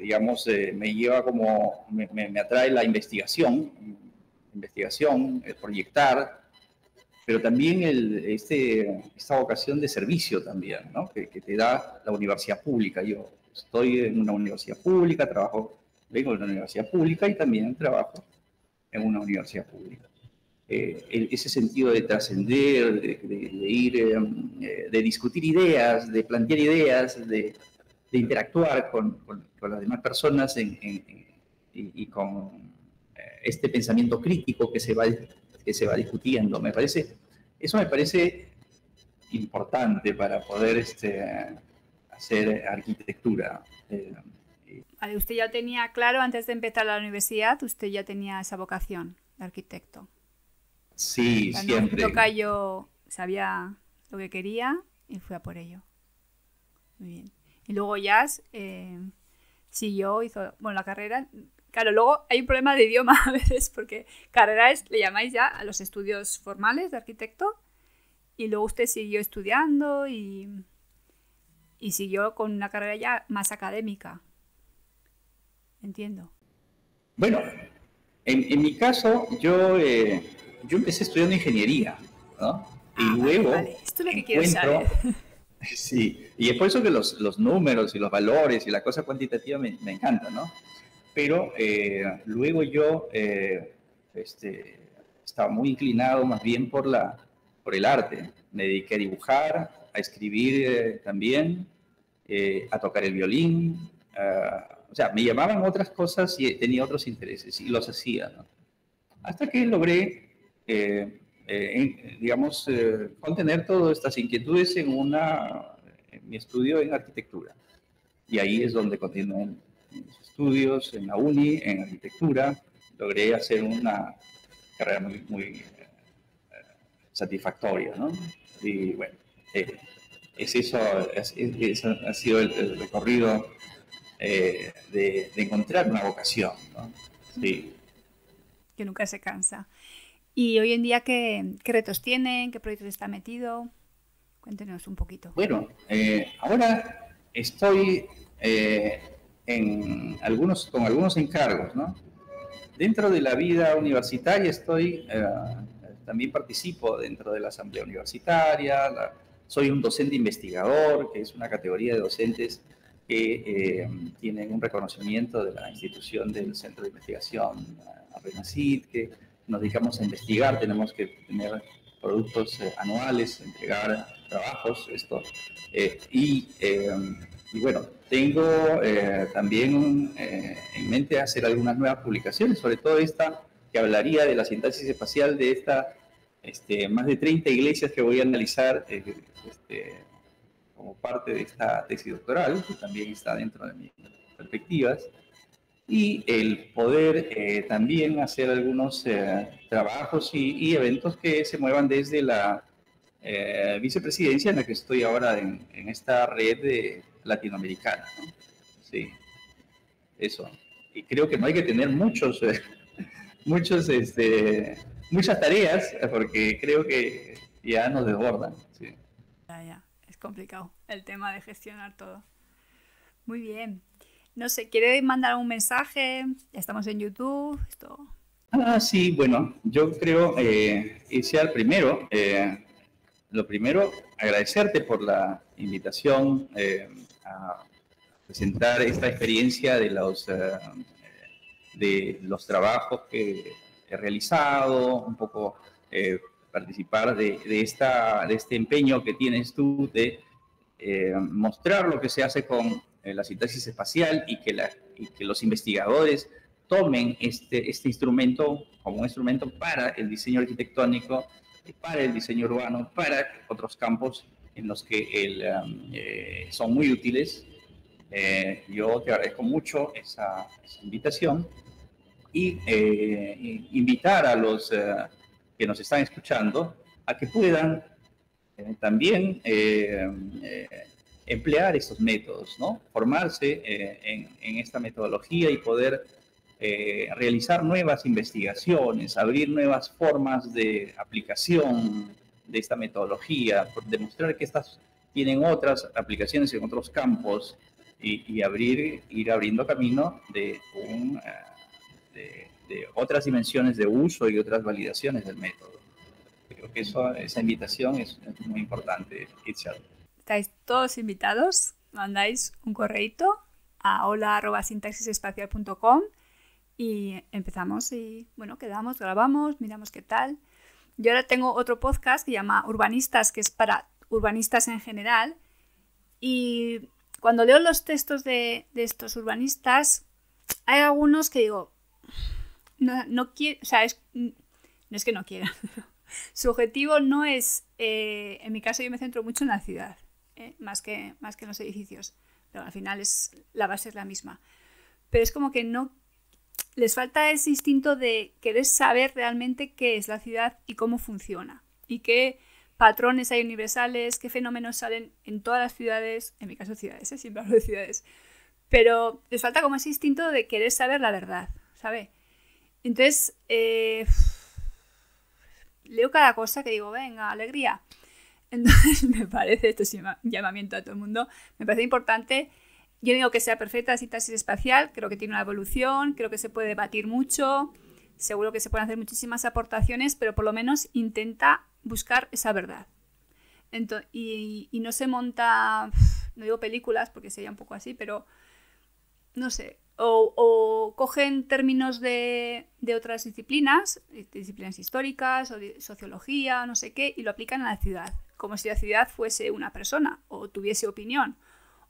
digamos, me lleva como, me atrae la investigación, el proyectar, pero también esta vocación de servicio también, ¿no? Que te da la universidad pública. Yo estoy en una universidad pública, vengo de una universidad pública y también trabajo en una universidad pública. Ese sentido de trascender, de ir, de discutir ideas, de plantear ideas, de interactuar con las demás personas y con este pensamiento crítico que se va discutiendo. Eso me parece importante para poder hacer arquitectura. Vale, usted ya tenía claro, antes de empezar la universidad, usted ya tenía esa vocación de arquitecto. Sí, o sea, siempre. No tocayo sabía lo que quería y fue a por ello. Muy bien. Y luego ya siguió, hizo, bueno, la carrera. Claro, luego hay un problema de idioma a veces, porque carrera le llamáis ya a los estudios formales de arquitecto, y luego usted siguió estudiando y siguió con una carrera ya más académica. Entiendo. Bueno, en mi caso, yo empecé estudiando ingeniería, ¿no? Y luego vale. Esto es lo que quiero saber. Sí, y es por eso que los números y los valores y la cosa cuantitativa me encantan, ¿no? Pero luego yo estaba muy inclinado más bien por el arte. Me dediqué a dibujar, a escribir también, a tocar el violín. O sea, me llamaban otras cosas y tenía otros intereses y los hacía, ¿no? Hasta que logré, digamos, contener todas estas inquietudes en mi estudio en arquitectura. Y ahí es donde continué mis estudios en la uni, en arquitectura. Logré hacer una carrera muy satisfactoria, ¿no? Y bueno, eso ha sido el recorrido de encontrar una vocación, ¿no? Sí. Que nunca se cansa. ¿Y hoy en día qué retos tienen? ¿Qué proyectos está metido? Cuéntenos un poquito. Bueno, ahora estoy con algunos encargos, ¿no? Dentro de la vida universitaria también participo dentro de la asamblea universitaria, soy un docente investigador, que es una categoría de docentes que tienen un reconocimiento de la institución del Centro de Investigación RENACID, que nos dedicamos a investigar, tenemos que tener productos anuales, entregar trabajos, y bueno, tengo también en mente hacer algunas nuevas publicaciones, sobre todo esta que hablaría de la sintaxis espacial de más de 30 iglesias que voy a analizar como parte de esta tesis doctoral, que también está dentro de mis perspectivas, y el poder también hacer algunos trabajos y eventos que se muevan desde la vicepresidencia en la que estoy ahora en esta red latinoamericana, ¿no? Sí, eso. Y creo que no hay que tener muchas tareas, porque creo que ya nos desbordan. Sí. Ya. Es complicado el tema de gestionar todo. Muy bien. No sé, ¿quiere mandar un mensaje? Ya estamos en YouTube. Sí, bueno, yo creo irse al primero. Lo primero, agradecerte por la invitación a presentar esta experiencia de los trabajos que he realizado, un poco participar de este empeño que tienes tú de mostrar lo que se hace con la sintaxis espacial y que los investigadores tomen este instrumento como un instrumento para el diseño arquitectónico, para el diseño urbano, para otros campos en los que son muy útiles. Yo te agradezco mucho esa invitación y invitar a los que nos están escuchando a que puedan también emplear estos métodos, ¿no? Formarse en esta metodología y poder realizar nuevas investigaciones, abrir nuevas formas de aplicación de esta metodología, demostrar que estas tienen otras aplicaciones en otros campos y ir abriendo camino de otras dimensiones de uso y otras validaciones del método. Creo que esa invitación es muy importante, Itziar. Estáis todos invitados, mandáis un correíto a hola@sintaxisespacial.com y empezamos y bueno, quedamos, grabamos, miramos qué tal. Yo ahora tengo otro podcast que se llama Urbanistas, que es para urbanistas en general, y cuando leo los textos de estos urbanistas hay algunos que digo, no quiero, o sea, no es que no quieran. Su objetivo no es, en mi caso yo me centro mucho en la ciudad, más que en los edificios, pero al final la base es la misma. Pero es como que no les falta ese instinto de querer saber realmente qué es la ciudad y cómo funciona, y qué patrones hay universales, qué fenómenos salen en todas las ciudades, en mi caso ciudades, siempre hablo de ciudades, pero les falta como ese instinto de querer saber la verdad, ¿sabe? Entonces, leo cada cosa que digo, venga, alegría. Entonces me parece, esto es un llamamiento a todo el mundo, me parece importante. Yo digo que sea perfecta la sintaxis espacial, creo que tiene una evolución, creo que se puede debatir mucho, seguro que se pueden hacer muchísimas aportaciones, pero por lo menos intenta buscar esa verdad. Y no se monta, no digo películas porque sería un poco así, pero no sé, o cogen términos de otras disciplinas históricas o de sociología, no sé qué, y lo aplican a la ciudad, como si la ciudad fuese una persona o tuviese opinión,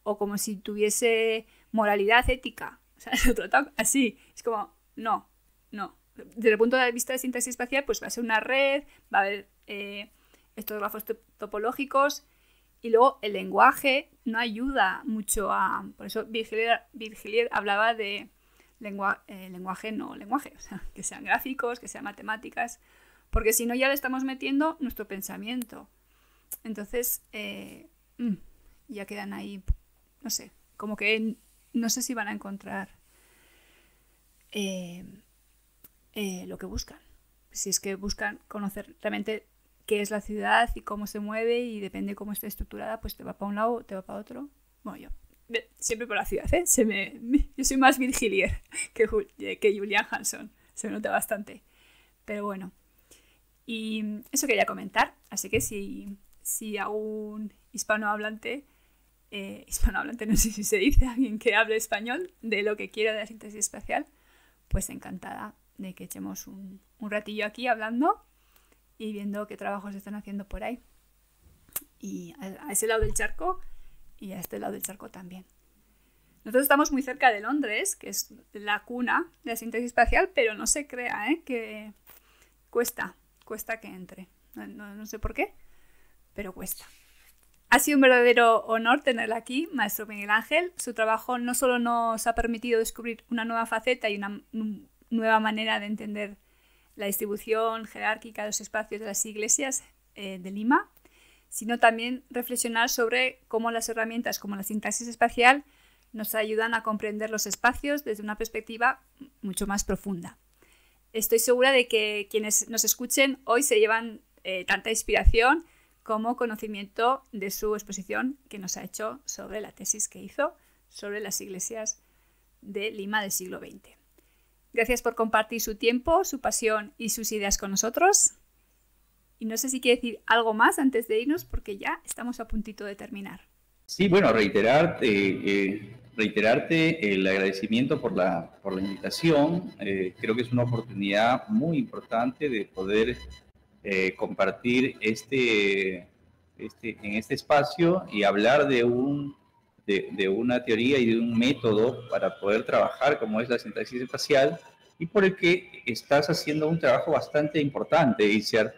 o como si tuviese moralidad ética. O sea, lo tratan así. Es como, no. Desde el punto de vista de sintaxis espacial, pues va a ser una red, va a haber estos grafos topológicos, y luego el lenguaje no ayuda mucho a... Por eso Virgilier hablaba de lenguaje, no lenguaje. O sea, que sean gráficos, que sean matemáticas, porque si no ya le estamos metiendo nuestro pensamiento. Entonces, ya quedan ahí, no sé, como que no sé si van a encontrar lo que buscan. Si es que buscan conocer realmente qué es la ciudad y cómo se mueve, y depende cómo esté estructurada, pues te va para un lado o te va para otro. Bueno, yo siempre por la ciudad, ¿eh? Yo soy más Virgilier que Julian Hanson, se me nota bastante. Pero bueno, y eso quería comentar. Así que si algún hispanohablante, no sé si se dice, alguien que hable español de lo que quiera de la sintaxis espacial, pues encantada de que echemos un ratillo aquí hablando y viendo qué trabajos se están haciendo por ahí. Y a ese lado del charco y a este lado del charco también. Nosotros estamos muy cerca de Londres, que es la cuna de la síntesis espacial, pero no se crea, que cuesta que entre. No sé por qué, pero cuesta. Ha sido un verdadero honor tenerla aquí, maestro Miguel Ángel. Su trabajo no solo nos ha permitido descubrir una nueva faceta y una nueva manera de entender la distribución jerárquica de los espacios de las iglesias de Lima, sino también reflexionar sobre cómo las herramientas como la sintaxis espacial nos ayudan a comprender los espacios desde una perspectiva mucho más profunda. Estoy segura de que quienes nos escuchen hoy se llevan tanta inspiración como conocimiento de su exposición que nos ha hecho sobre la tesis que hizo sobre las iglesias de Lima del siglo XX. Gracias por compartir su tiempo, su pasión y sus ideas con nosotros. Y no sé si quiere decir algo más antes de irnos, porque ya estamos a puntito de terminar. Sí, bueno, reiterarte el agradecimiento por la invitación. Creo que es una oportunidad muy importante de poder compartir en este espacio y hablar de una teoría y de un método para poder trabajar como es la sintaxis espacial, y por el que estás haciendo un trabajo bastante importante, Itziar,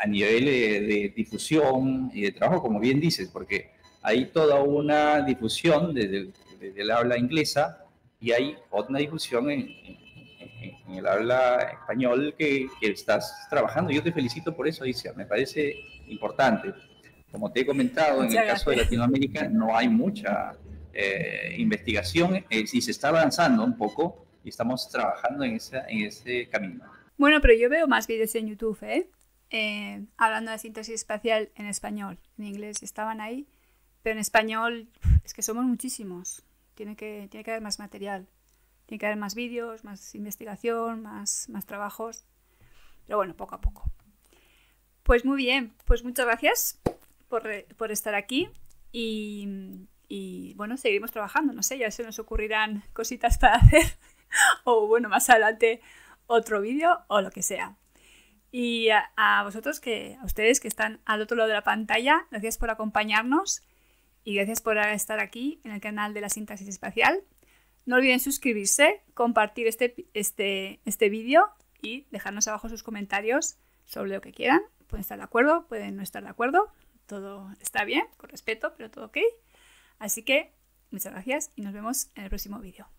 a nivel de difusión y de trabajo, como bien dices, porque hay toda una difusión desde el habla inglesa y hay otra difusión en el habla español que estás trabajando. Yo te felicito por eso, Alicia, me parece importante. Como te he comentado, en el caso de Latinoamérica no hay mucha investigación y se está avanzando un poco y estamos trabajando en ese camino. Bueno, pero yo veo más vídeos en YouTube, hablando de sintaxis espacial en español. En inglés estaban ahí, pero en español es que somos muchísimos. Tiene que haber más material. Tiene que haber más vídeos, más investigación, más trabajos. Pero bueno, poco a poco. Pues muy bien, pues muchas gracias por estar aquí y bueno, seguiremos trabajando. No sé, ya se nos ocurrirán cositas para hacer o bueno, más adelante otro vídeo o lo que sea. Y a ustedes que están al otro lado de la pantalla, gracias por acompañarnos y gracias por estar aquí en el canal de la sintaxis espacial. No olviden suscribirse, compartir este vídeo y dejarnos abajo sus comentarios sobre lo que quieran. Pueden estar de acuerdo, pueden no estar de acuerdo. Todo está bien, con respeto, pero todo ok. Así que muchas gracias y nos vemos en el próximo vídeo.